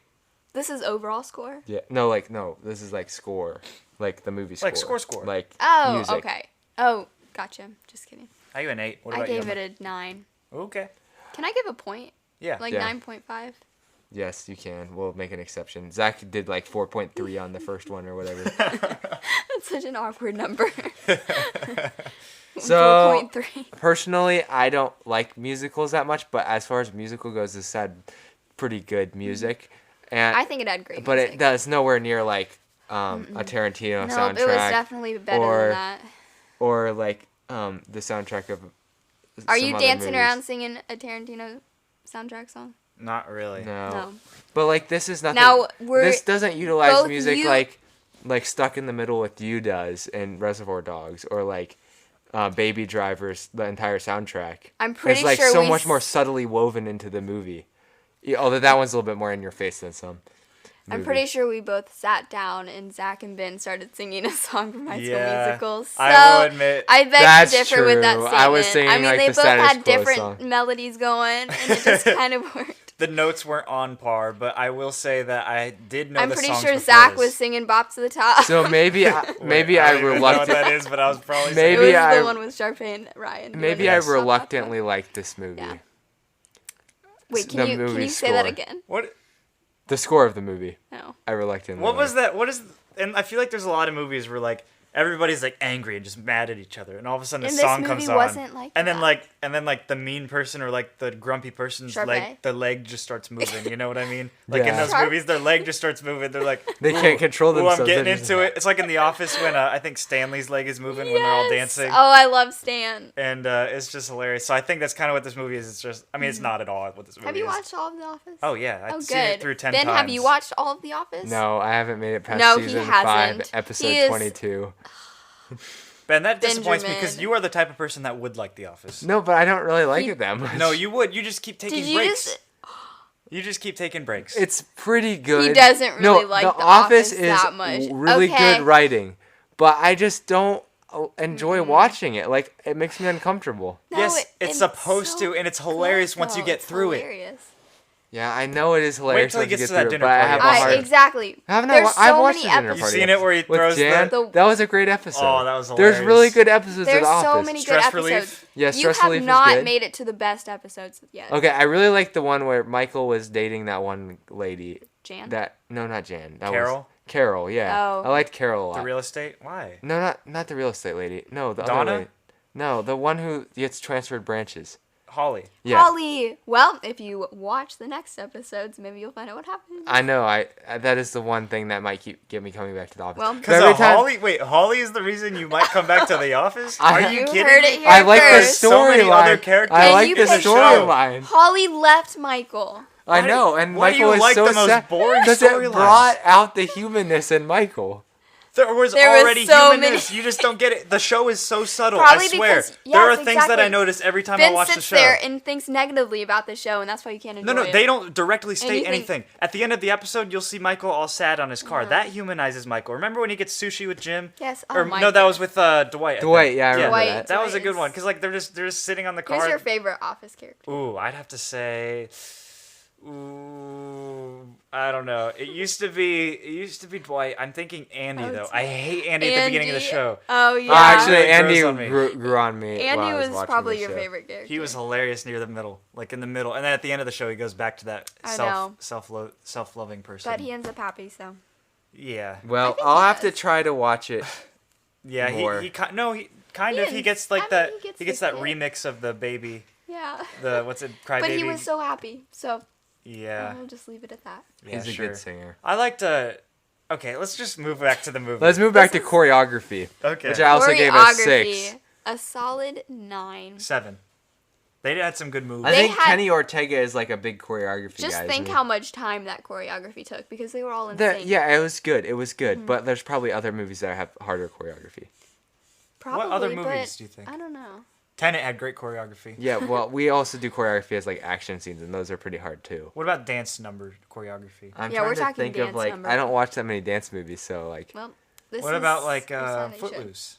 This is overall score? Yeah. No. This is like score, like the movie score. Like score. Like Oh, music. okay. Oh, gotcha. Just kidding. I gave it an 8. What I about gave you? it a 9. Okay. Can I give a point? Yeah. Like Yeah. 9.5? Yes, you can. We'll make an exception. Zach did like 4.3 on the first one or whatever. That's such an awkward number. So 4.3. personally, I don't like musicals that much, but as far as musical goes, this had pretty good music. And I think it had great but music. it does nowhere near like a Tarantino No, soundtrack. it was definitely better or- than that. or like the soundtrack of. Are some you other dancing movies. around singing a Tarantino soundtrack song? Not really. No. But like this is nothing. Now, we're this doesn't utilize both music you- like Stuck in the Middle with You does in Reservoir Dogs or like Baby Drivers, the entire soundtrack. I'm pretty It's like sure so we much more subtly woven into the movie. Yeah, although that one's a little bit more in your face than some. I'm movie. pretty sure we both sat down and Zach and Ben started singing a song from High School Yeah, Musical. So I will admit. I beg That's to differ with that true. statement. I was singing, like, they the both Status had Quo different song. melodies going, and it just kind of worked. The notes weren't on par, but I will say that I did know I'm the pretty songs sure before Zach this. was singing "Bop to the Top." So maybe I Wait, I don't even know what reluctant that is, but I was probably Maybe it singing was I- the one with Sharpay and Ryan. doing maybe it. I Yes. reluctantly liked this movie. Yeah. Wait, the can you movie say that score. again? What? The score of the movie, No. I reluctantly. What was liked. that? What is? And I feel like there's a lot of movies where like everybody's like angry and just mad at each other, and all of a sudden And the this song movie comes on, wasn't like and then that. the mean person or like the grumpy person's Sharpay. the leg just starts moving. You know what I mean? Like in Yeah. those movies, their leg just starts moving. They're like, They can't control "Ooh, themselves. I'm getting They're just- into it." It's like in The Office when I think Stanley's leg is moving when they're all Yes! dancing. Oh, I love Stan. And it's just hilarious. So I think that's kind of what this movie is. It's just, I mean, it's not at all what this movie Have you is. watched all of The Office? Oh yeah, I've Oh, seen good. it through 10 Ben, times. have you watched all of The Office? No, I haven't made it past No, he season hasn't. 5, episode He is- 22. Ben, that disappoints me Benjamin. because you are the type of person that would like The Office. No, but I don't really like He- it that much. No, you would. You just keep taking Did you breaks. just? You just keep taking breaks. It's pretty good. He doesn't really no, like The The Office is that much. really Okay. good writing, but I just don't enjoy Mm-hmm. watching it. Like it makes me uncomfortable. No, Yes, it's supposed to, and it's hilarious once you though. get It's through it. hilarious. Yeah, I know it is hilarious till he once you gets get to that through it, dinner but I party have a episode. hard. Exactly. Haven't There's I've so watched many the dinner episodes. party. You seen it where he with throws Jan? the- That was a great episode. Oh, that was There's hilarious. really good episodes There's of The so Office. many good Stress relief? episodes. Yeah, you Stress have Relief is not good. made it to the best episodes yet. Okay, I really like the one where Michael was dating that one lady. Jan. Not Jan. That was Carol? Carol, yeah. Oh. I liked Carol a lot. The real estate? Why? No, not the real estate lady. No, the Donna? other lady. No, the one who gets transferred branches. Holly. Yeah. Holly. Well, if you watch the next episodes, maybe you'll find out what happened. I know. I that is the one thing that might get me coming back to the office. Well- But Because every time Holly is the reason you might come back to The Office? I- Are you You kidding heard me? it here I like the first. So many other storyline. characters I And like you the picked storyline. Holly left Michael. I know, and why do Michael you is like so the most sad boring because it storylines? brought out the humanness in Michael. There was There was already so humanness. You just don't get it. The show is so subtle. Probably I swear. because- there are yes, things that I exactly. notice every time I Ben watch the sits show. there and thinks negatively about the show, and that's why you can't enjoy No, it. they don't directly state Anything- anything. At the end of the episode, you'll see Michael all sad on his car. That humanizes Michael. Remember when he gets sushi with Jim? Yes. Oh Or my no, that was goodness. with Dwight. I Dwight, think. yeah, I remember Dwight. that. That was a Dwight good is- one because like they're just sitting on the car. Who's your favorite Office character? Ooh, I'd have to say. Ooh, I don't know. It used to be Dwight. I'm thinking Andy Oh, though. it's I hate Andy at the beginning of the Andy. show. Oh yeah. Actually, Really Andy grows on me. grew on me. Andy while I was watching probably the your show. favorite character. He was hilarious near the middle, like in the middle, and then at the end of the show, he goes back to that I know. self-loving person. But he ends up happy, so. Yeah, Well, think I'll he have to does. try to watch it. yeah. More. He kind of he He gets is. like I mean, that. he He gets gets the that kid. remix of the baby. Yeah. The what's it? Cry But baby. he was so happy, so yeah. we'll just leave it at that. Yeah, He's a sure. good singer. I like to. Okay, let's just move back to the movie. Let's move back This to is- choreography, Okay. which I also gave a 6. A solid 9. 7. They had some good moves. I They think had- Kenny Ortega is like a big choreography guy. Just isn't think he? how much time that choreography took because they were all in sync. Yeah, it was good. It was good, Mm-hmm. but there's probably other movies that have harder choreography. Probably, What other but movies do you think? I don't know. Tenet had great choreography. Yeah, well, we also do choreography as like action scenes, and those are pretty hard too. What about dance number choreography? I'm Yeah, trying we're to talking think of dance like number. I don't watch that many dance movies, so like Well, this What is about like the sign that you should. Footloose?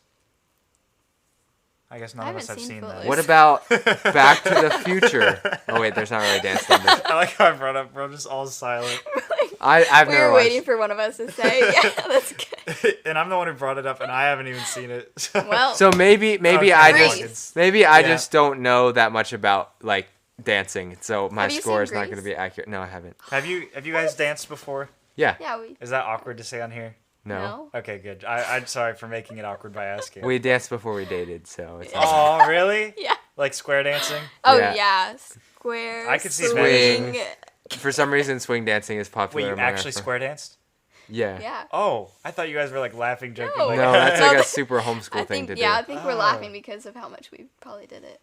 I guess none I of us have haven't seen seen that. Footloose. what about Back to the Future? Oh wait, there's not really dance numbers. I like how I brought up, bro. Just all silent, I've We never were watched. waiting for one of us to say, yeah, that's good. and I'm the one who brought it up, and I haven't even seen it. Well, So maybe Okay, I Grease. just maybe I Yeah. just don't know that much about like dancing, so my Have you score seen is not going to Grease? be accurate. No, I haven't. have you guys danced before? Yeah, yeah, we Is that awkward to say on here? no. Okay, good. I'm sorry for making it awkward by asking. We danced before we dated, so it's Oh, really? Yeah. Like square dancing? Oh Yeah. yeah, square. I could see Spanish. swing. For some reason, swing dancing is Wait, popular. you among our actually friends. square danced? Yeah. Yeah. Oh, I thought you guys were like laughing, joking. No. Like, No, that's like a No, super homeschool I thing think to do. I think we're Oh. laughing because of how much we probably did it.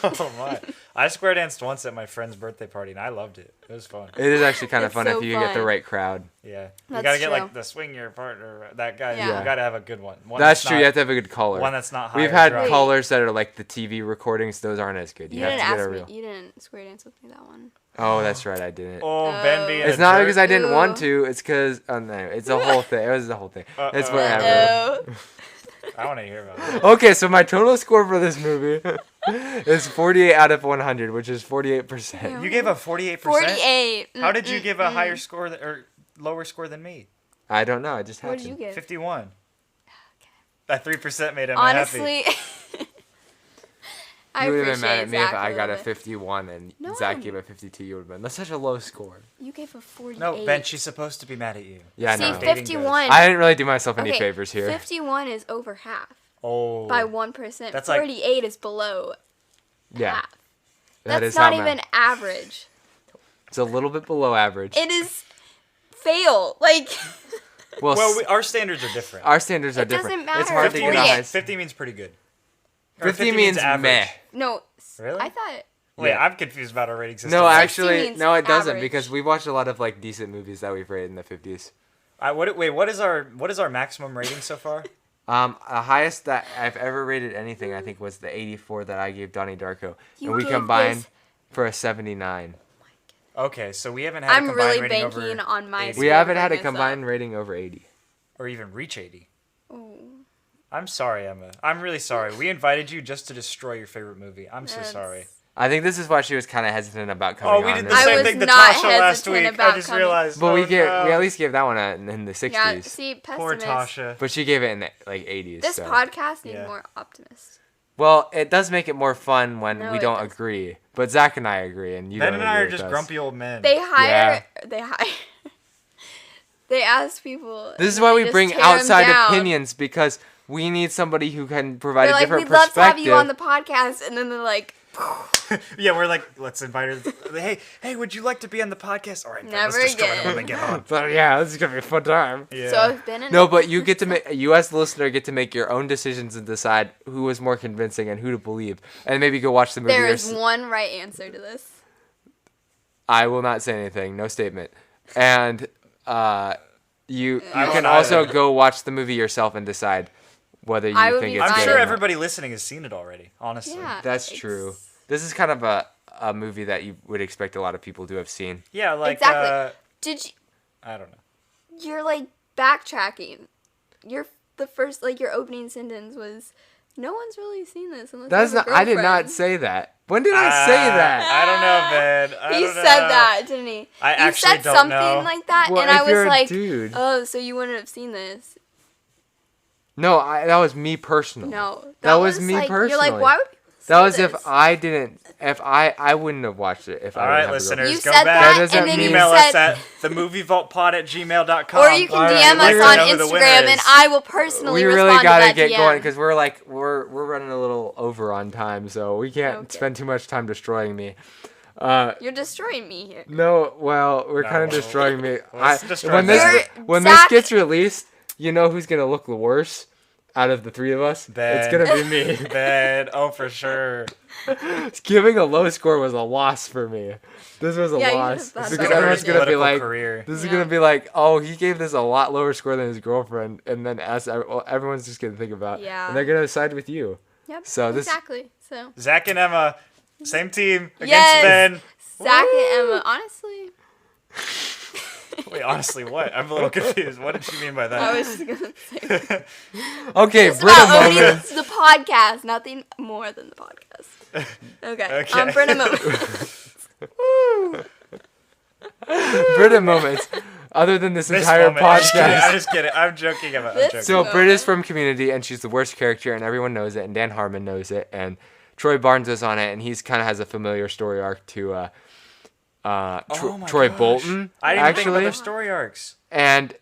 oh my! I square danced once at my friend's birthday party, and I loved it. It was fun. It is actually kind of It's fun so if you get the fun. right crowd. Yeah, you That's gotta get true. like the swing your partner. That guy. Yeah. You gotta have a good one. One That's true. not- You have to have a good caller. One that's not high. We've or had dry. callers that are like the TV recordings. Those aren't as good. You, You have didn't to get a ask real. me. You didn't square dance with me that one. Oh, that's right. I didn't. Oh, Ben being It's a not jerk. because I didn't want Ooh. to. It's because no, it's a whole thing. It was the whole thing. It's Uh-oh. whatever. Uh-oh. I want to hear about it. Okay, so my total score for this movie is 48 out of 100, which is 48%. You gave a 48%. 48. How did you give a higher score or lower score than me? I don't know. I just What happened. did you give? 51. That 3% made him happy. Honestly, I You would have appreciate been mad at me if Zach I a got a little bit. 51 and No, Zach I'm- gave a 52. You would have been. That's such a low score. You gave a 48. No, Ben, she's supposed to be mad at you. Yeah, I See, know. Dating 51. I didn't really do myself any okay, favors here. 51 is over half Oh. by 1%. That's like- 48 is below Yeah, half. that That's is not how even math- average. It's a little bit below average. It is fail. Like, well, Well, our standards are different. our standards are It doesn't different. It's matter. hard to 50 get a means, high. 50 means pretty good. Or 50 means average. meh. no. Really? I thought. Wait, Yeah. I'm confused about our rating system. No, 60 actually, means no, it doesn't average. because we've watched a lot of like decent movies that we've rated in the 50s. What is our maximum rating so far? The highest that I've ever rated anything, I think, was the 84 that I gave Donnie Darko, You and we gave combined this- for a 79. Okay, so we haven't had a I'm combined really rating banking over on my 80, We score haven't to had a bring this up. combined rating over 80. or even reach 80. Ooh. I'm sorry, Emma. I'm really sorry. We invited you just to destroy your favorite movie. I'm so That's- sorry. I think this is why she was kind of hesitant about Oh, coming we on. did the this. I same was thing to not Tasha last hesitant week. I about just coming. realized. But oh, we no. at least gave that one in the 60s. Yeah, see, Poor pessimist. Tasha. But she gave it in the like 80s. This so. podcast needs Yeah. more optimists. Well, it does make it more fun when No, we it don't doesn't. agree. But Zach and I agree, and you Ben don't and I agree are with just us. grumpy old men. They they ask people. This is and why they we just bring tear 'em outside down. opinions because we need somebody who can provide They're a like, different we'd love to have perspective. you on the podcast, and then they're like, Yeah, we're like, let's invite her. Hey, would you like to be on the podcast? All right, Ben, Never let's destroy again. them when they get on. But yeah, this is gonna be a fun time. Yeah. so I've been in. No, but you get to make you as the listener get to make your own decisions and decide who is more convincing and who to believe, and maybe go watch the movie. There is one right answer to this. I will not say anything. No statement. And you I can don't also either. go watch the movie yourself and decide whether you I would think be it's I'm good sure or not. everybody listening has seen it already. Honestly. Yeah, That's it's- true. This is kind of a movie that you would expect a lot of people to have seen. Yeah, like Exactly. Did you? I don't know. You're like backtracking. Your the first like your opening sentence was, "No one's really seen this unless." That's they have not. a I did not girlfriend." say that. When did I say that? I don't know, Ben. I He don't said know. that, didn't he? I you actually said don't something know. like that, Well, and I if you're was a like, dude. "Oh, so you wouldn't have seen this?" No, that was me personally. No, That was me like, You're personally. like, why would people That say was this? if I didn't. If I wouldn't have watched it. If All I right, didn't have a girlfriend. listeners, You go said back. that, doesn't and then mean- you Email us said, at themovievaultpod@gmail.com. or you can All right, DM we us really on know who the winner Instagram, is. and I will personally We really respond gotta to that get DM. going because we're running a little over on time, so we can't Okay. spend too much time destroying me. You're destroying me here. No, well, we're kind of No. destroying me. Let's destroy when this Zach. when Zach- this gets released, you know who's gonna look the worse out of the three of us? Ben. It's gonna be me. Ben, oh for sure. Giving a low score was a loss for me. This was a Yeah, you loss just thought because that everyone's was gonna be Political like, career. this is Yeah. gonna be like, oh, he gave this a lot lower score than his girlfriend, and then everyone's just gonna think about, Yeah. and they're gonna side with you. Yep. So this- exactly. So Zach and Emma, same team against Yes. Ben. Zach and Emma, honestly, Wait, honestly, what? I'm a little confused. What did she mean by I that? was just gonna say Okay, it's Britta about owning moment. the podcast, nothing more than the podcast. Okay. Okay. Britta moments. Britta moments. Other than this This entire moment. I'm just kidding. I'm podcast. just kidding. I'm joking about. I'm This- joking. So moment. Britta's from Community, and she's the worst character, and everyone knows it, and Dan Harmon knows it, and Troy Barnes is on it, and he's kind of has a familiar story arc to Oh my Troy gosh. Bolton, I didn't even think about actually, their story arcs. and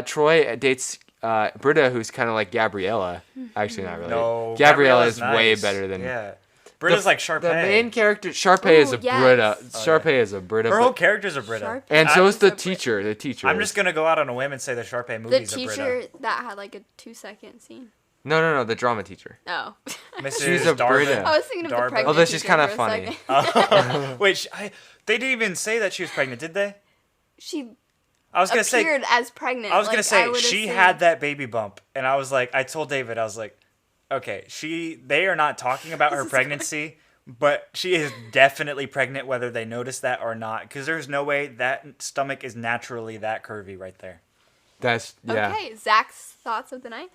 Troy dates Britta, who's kind of like Gabriella. Actually, not really. No, Gabriella is Gabriella's way nice. better than. Yeah. Britta's like Sharpay. The main character, Sharpay is a Ooh, yes. Brita. Oh, Sharpay is a Brita. Her but- whole character's a Britta. Sharpay. and so is the a Brit- teacher. The teacher. I'm is. just gonna go out on a whim and say the Sharpay The movie's a teacher Britta. that had like a 2-second scene. No, the drama teacher. Oh. Mrs. She's a Darvin. Brita. I was thinking of the Darvin. pregnant Although she's teacher kinda for a funny. second. Wait, they didn't even say that she was pregnant, did they? She I was gonna say. appeared as pregnant. I was gonna like, say would she assume. had that baby bump, and I was like, I told David, I was like, okay, they are not talking about her This is pregnancy, but she is definitely pregnant, whether they notice that or not, because there's no way that stomach is naturally that curvy right there. That's yeah. Okay, Zach's thoughts of the night.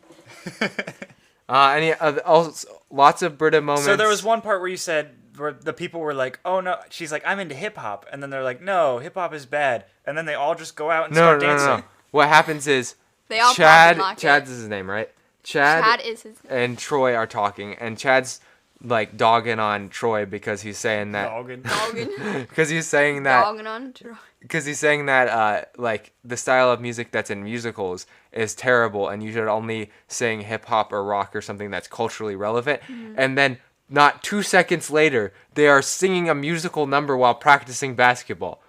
Any other, also, lots of Brita moments. So there was one part where you said where the people were like, "Oh no," she's like, "I'm into hip hop," and then they're like, "No, hip hop is bad," and then they all just go out and No. start dancing. What happens is They all Chad. pop and lock it. Chad's his name, right? Chad is his name. and Troy are talking, and Chad's like dogging on Troy because he's saying that Dogging. Dogging. because he's saying that Dogging on Troy. because he's saying that like the style of music that's in musicals is terrible, and you should only sing hip hop or rock or something that's culturally relevant. And then not 2 seconds later, they are singing a musical number while practicing basketball.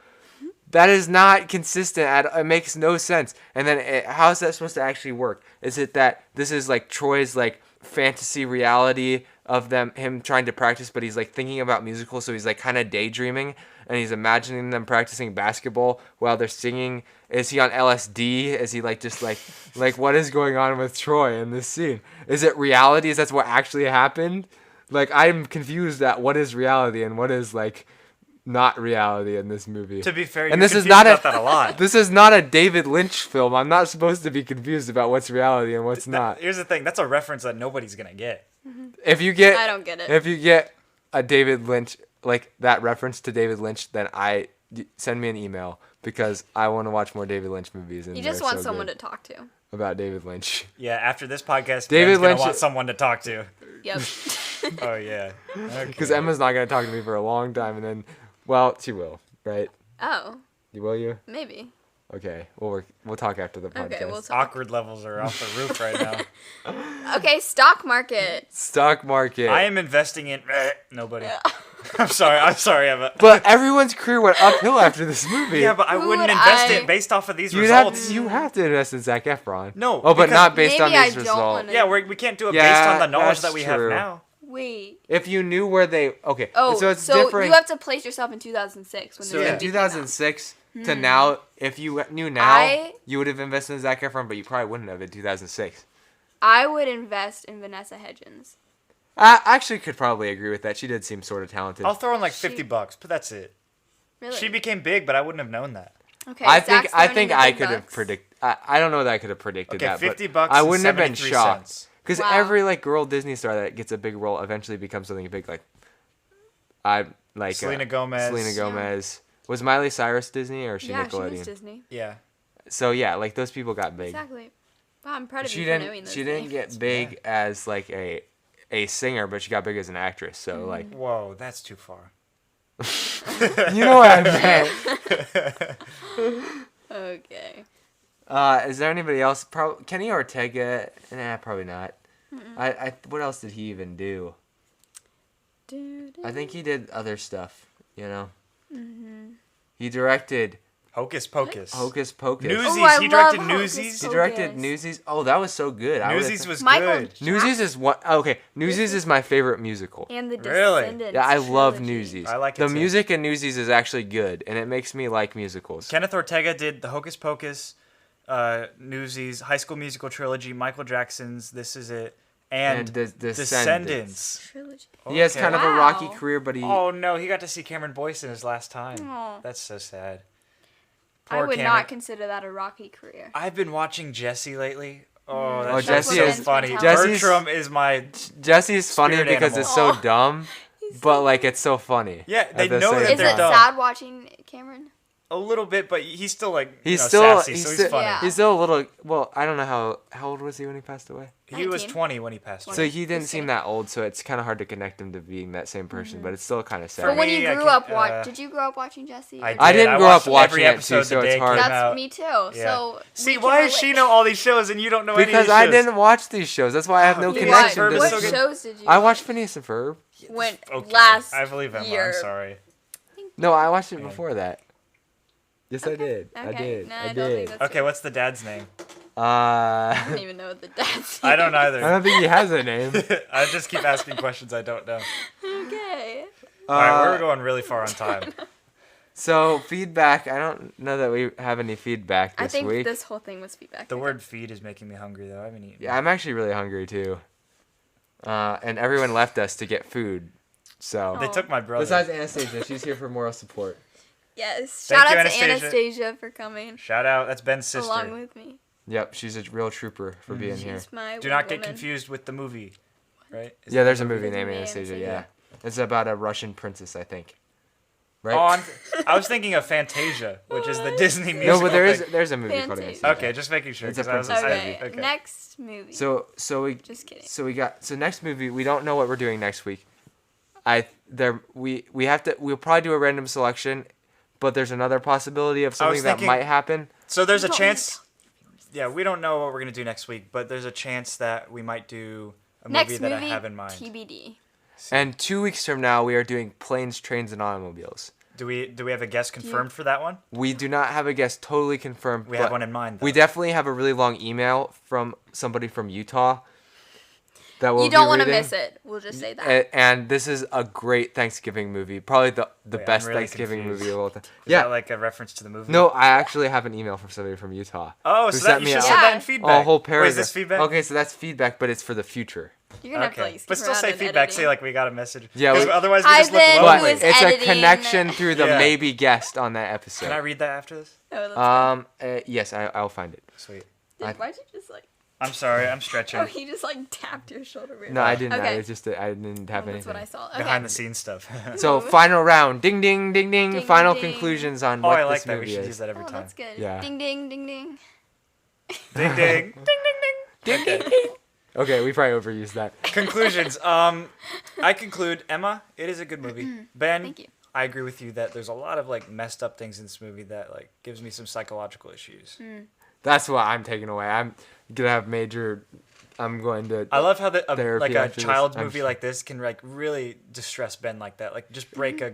That is not consistent. It makes no sense. And then how is that supposed to actually work? Is it that this is like Troy's like fantasy reality of him trying to practice, but he's like thinking about musicals, so he's like kind of daydreaming and he's imagining them practicing basketball while they're singing? Is he on LSD? Is he like just like what is going on with Troy in this scene? Is it reality? Is that what actually happened? Like I'm confused at what is reality and what is like not reality in this movie. To be fair, and you're this is confused not about that a lot. This is not a David Lynch film. I'm not supposed to be confused about what's reality and what's not. Here's the thing. That's a reference that nobody's gonna get. If you get, I don't get it. If you get a David Lynch like that reference to David Lynch, then send me an email because I want to watch more David Lynch movies. And You just they're want so someone good to talk to. about David Lynch. Yeah, after this podcast, David Ben's gonna Lynch- want someone to talk to. Yep. Oh yeah. Because Okay. Emma's not gonna talk to me for a long time, and then, well, she will, right? Oh, Will you? maybe. Okay, we'll talk after the podcast. Okay, we'll talk. Awkward levels are off the roof right now. Okay, stock market. Stock market. I am investing in nobody. I'm sorry, Emma. But everyone's career went uphill after this movie. Yeah, but I Who wouldn't would invest I- it based off of these you have results. to invest in Zac Efron. No, Oh, but because not based on maybe I these don't results. wanna- Yeah, we can't do it Yeah, based on the knowledge that's that we true. have now. Wait. If you knew where they okay, Oh, so it's so different. you have to place yourself in 2006 when So they're in making that. 2006 to now, if you knew now, I- you would have invested in Zac Efron, but you probably wouldn't have in 2006. I would invest in Vanessa Hudgens. I actually could probably agree with that. She did seem sort of talented. I'll throw in like She- $50, but that's it. Really? She became big, but I wouldn't have known that. Okay. I think Zach's I throwing think in the I big could have bucks. predicted. I don't know that I could have predicted Okay, that. $50 but I and wouldn't have been 73 shocked. cents. Because Wow. every like girl Disney star that gets a big role eventually becomes something big. Like I like Selena Gomez. Selena Gomez. Was Miley Cyrus Disney or is she Yeah, she Nickelodeon? was Disney. Yeah. So yeah, like those people got big. Exactly. Wow, I'm proud of She you for knowing didn't. those She didn't names. get big as like a singer, but she got big as an actress. So Mm-hmm. like, Whoa, that's too far. you know what I meant. Okay. Is there anybody else? Kenny Ortega? Nah, probably not. I what else did he even do? I think he did other stuff. You know. He directed Hocus Pocus. Hocus Pocus. Newsies. Oh, I He directed love Hocus Newsies. He directed Focus. Newsies. Oh, that was so good. Newsies was Michael good. Newsies is what? Okay, Newsies is my favorite musical. And the Really? Descendants. Yeah, I love trilogy. Newsies. I like it the too. music in Newsies is actually good, and it makes me like musicals. Kenneth Ortega did the Hocus Pocus, Newsies, High School Musical trilogy, Michael Jackson's This Is It, and The Descendants. Trilogy. He has Okay. kind of a rocky Wow. career, but he. Oh no, he got to see Cameron Boyce in his last time. Aw. That's so sad. I Poor would Cameron. not consider that a rocky career. I've been watching Jesse lately. Oh, Mm. that Oh, show's Jesse so is- funny. Jesse's- Bertram is my Jesse's funny Spirit because animal. it's so Aw. dumb, but like it's so funny. Yeah, they at the know same that Is they're it time. dumb. sad watching Cameron? a little bit, but he's still like He's still sassy, so he's funny. Yeah. He's still a little. Well, I don't know how old was he when he passed away. He was 19. 20 when he passed away. So he didn't Just seem kidding. that old, so it's kind of hard to connect him to being that same person. But it's still kind of sad. For when me, you I grew can't- up, did you grow up watching Jesse? I didn't grow up watched watching every it too, episode so the it's day it hard. came That's out. me too. Yeah. So See, we why can does she relate. know all these shows and you don't know any of Because these I shows? didn't watch these shows. That's why I have no You connection watched to What so this. good. shows did you? I watched Phineas and Ferb. When Okay, last I believe Emma. year. I'm sorry. No, I watched it Yeah. before that. Yes, I did. I Okay. did. No, I I don't think did. that's Okay, what's the dad's name? I don't even know what the dad's I don't I either. don't think he has a name. I just keep asking questions I don't know. Okay. All right, Uh, we're going really far on time. So feedback. I don't know that we have any feedback I this think week. this whole thing was feedback. The word feed is making me hungry, though. I haven't eaten. Yeah, I'm actually really hungry too. And everyone left us to get food. So They took my brother. besides Anastasia, she's here for moral support. Yes. Thank Shout you, out to Anastasia. Anastasia for coming Shout out. That's Ben's sister. along with me. Yep, she's a real trooper for being here. She's my Do not get woman. confused with the movie, right? Is Yeah, that there's the a movie There's a named movie, Anastasia. Anastasia. Yeah, it's about a Russian princess, I think. Right? Oh, I was thinking of Fantasia, which is the Disney musical no, but thing. there's a movie called Fantasia. Anastasia. Okay, just making sure. It's a 'cause I was princess Okay. movie. okay. Next movie. So Just kidding. so next movie we don't know what we're doing next week. We'll probably do a random selection, but there's another possibility of something that thinking- might happen. So there's a Don't chance. Yeah, we don't know what we're gonna do next week, but there's a chance that we might do a movie Next that movie, I have in mind. TBD. And 2 weeks from now we are doing planes, trains, and automobiles. Do we have a guest confirmed for that one? We do not have a guest totally confirmed. We but have one in mind. Though. We definitely have a really long email from somebody from Utah. That we'll You don't want want to miss it. We'll just say that. And this is a great Thanksgiving movie. Probably the Wait, I'm best really Thanksgiving confused. movie of all time. Is Yeah. that like a reference to the movie? No, I actually have an email from somebody from Utah. Oh, who so sent that, me you a- should say that in Yeah. feedback. A whole Wait, paragraph. is this feedback? Okay, so that's feedback, but it's for the future. You're gonna have to Okay, like skip but still around say in feedback. editing. Say like we got a message. Yeah, 'Cause we- otherwise we just look Ivan, But who lonely. is it's a editing- connection through the Yeah. maybe guest on that episode. Can I read that after this? Oh, that's Yes, I'll find it. Sweet. good. Why'd you just like? I'm sorry. I'm stretching. Oh, he just like tapped your shoulder. Weird. No, I didn't. Okay. I was just I didn't have Oh, that's anything. what I saw. Okay. Behind the scenes stuff. So final round, ding ding ding ding. Ding, Final ding. conclusions on Oh, what I like this that. We movie should is. use that every Oh, time. that's good. Yeah. Ding ding ding ding. Ding ding. Ding ding ding. Okay, we probably overused that. Conclusions. I conclude, Emma, it is a good movie. Ben, Thank you. I agree with you that there's a lot of like messed up things in this movie that like gives me some psychological issues. That's what I'm taking away. I'm gonna have major. I'm going to. I love how Therapy like a after this. child's I'm movie sure. like this can like really distress Ben like that. Like just break a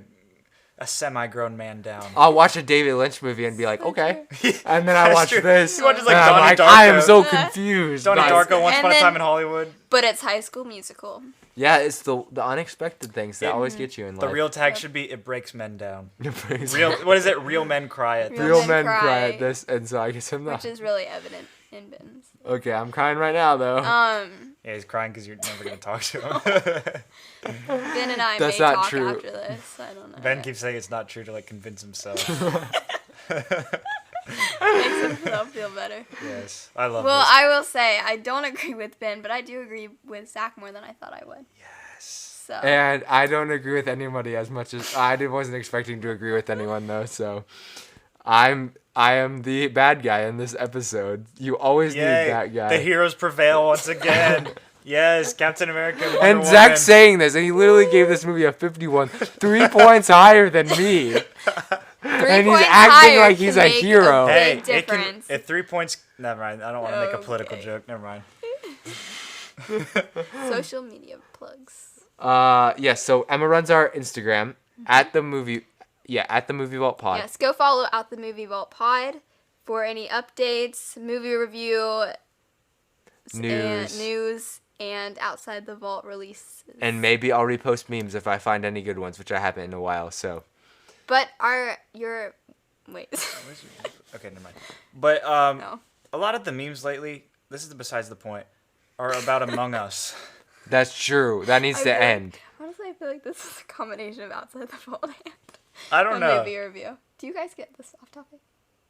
semi-grown man down. I'll watch a David Lynch movie and be like, okay, and then I That's watch true. this. He watches, like, and I'm Donnie like, Darko. I am so confused. Donnie guys. Darko, Once And Upon a then- Time in Hollywood. But it's High School Musical. Yeah, it's the unexpected things that always get you in The life. real tag should be "It breaks men down." real Real, what is it? Real men cry at Real this. men men cry cry. at this, and so I guess I'm not. Which is really evident in Ben's. Okay, I'm crying right now though. Yeah, he's crying because you're never gonna talk to him. Ben and I That's may not talk true. after this. I don't know. Ben keeps saying it's not true to like convince himself. Makes himself feel better. Yes, I love Well, this. I will say I don't agree with Ben, but I do agree with Zach more than I thought I would. Yes. So And I don't agree with anybody as much as wasn't expecting to agree with anyone though. So, I am the bad guy in this episode. You always need Yay! that guy. The heroes prevail once again. Yes, Captain America. and Wonder And Woman. Zach's saying this, and he literally gave this movie a 51, 3 points higher than me. 3 and he's points acting higher like he's can a make hero. Hey, big it can. difference. At 3 points. Never mind. I don't want to make a political Okay. joke. Never mind. Social media plugs. Yes. So Emma runs our Instagram at the movie. Yeah, at the Movie Vault Pod. Yes, go follow out the Movie Vault Pod for any updates, movie review, news, and outside the vault releases. And maybe I'll repost memes if I find any good ones, which I haven't in a while. So But wait. Okay, never mind. But No. a lot of the memes lately. This is besides the point. Are about Among Us. that's true. That needs to Okay. end. Honestly, I feel like this is a combination of outside the vault and I don't a know. movie review. Do you guys get this off topic?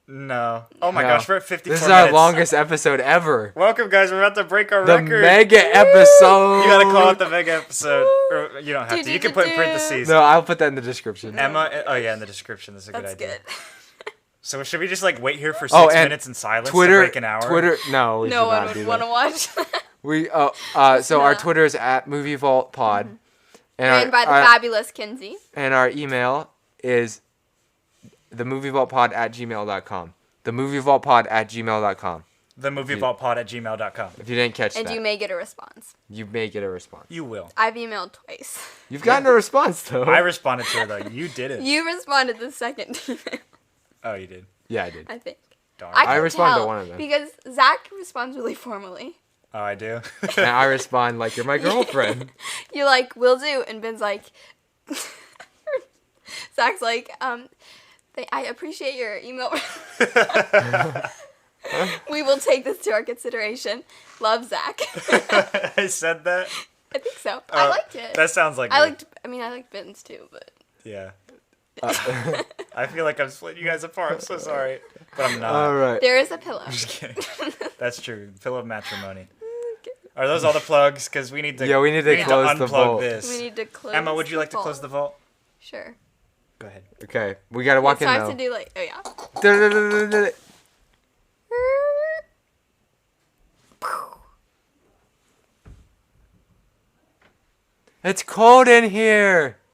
No. Oh my No. gosh, we're at 54 This is minutes. our longest episode ever. Welcome, guys. We're about to break our The record. mega episode. You gotta call it the mega episode. Or you don't have to. You can put in Do-do-do-do. parentheses. No, I'll put that in the description. Emma. Oh yeah, in the description. That's a good That's idea. good. So should we just like wait here for Oh, 6 and minutes in silence Twitter, to break an hour? Twitter. No, we No should one not would do want to that. watch. We so our not. Twitter is at Movie Vault Pod, and Written by the fabulous Kinsey. and our email is themovievaultpod@gmail.com. Themovievaultpod@gmail.com. TheMovieVaultPod@gmail.com. If you didn't catch And that, you may get a response. you may get a response. You will. I've emailed twice. You've gotten a response though. I responded to her though. You didn't. You responded the second email, Oh, you did. Yeah, I did. I think. Darn. I can responded to tell, one of them. because Zach responds really formally. Oh, I do. And I respond like, "You're my girlfriend." You're like, will do, and Ben's like, Zach's like, I appreciate your email. We will take this to our consideration. Love, Zach. I said that. I think so. I liked it. That sounds like I me. liked. I mean, I liked Ben's too, but Yeah. I feel like I'm splitting you guys apart. I'm so sorry, but I'm not. All right. there is a pillow. Just kidding. That's true. Pillow of matrimony. Are those all the plugs? Because we need to. Yeah, we need to close unplug the vault. this. We need to close. Emma, would you like to vault. close the vault? Sure. Go ahead. Okay, we gotta walk It's in time now. to do like. Oh yeah. It's cold in here.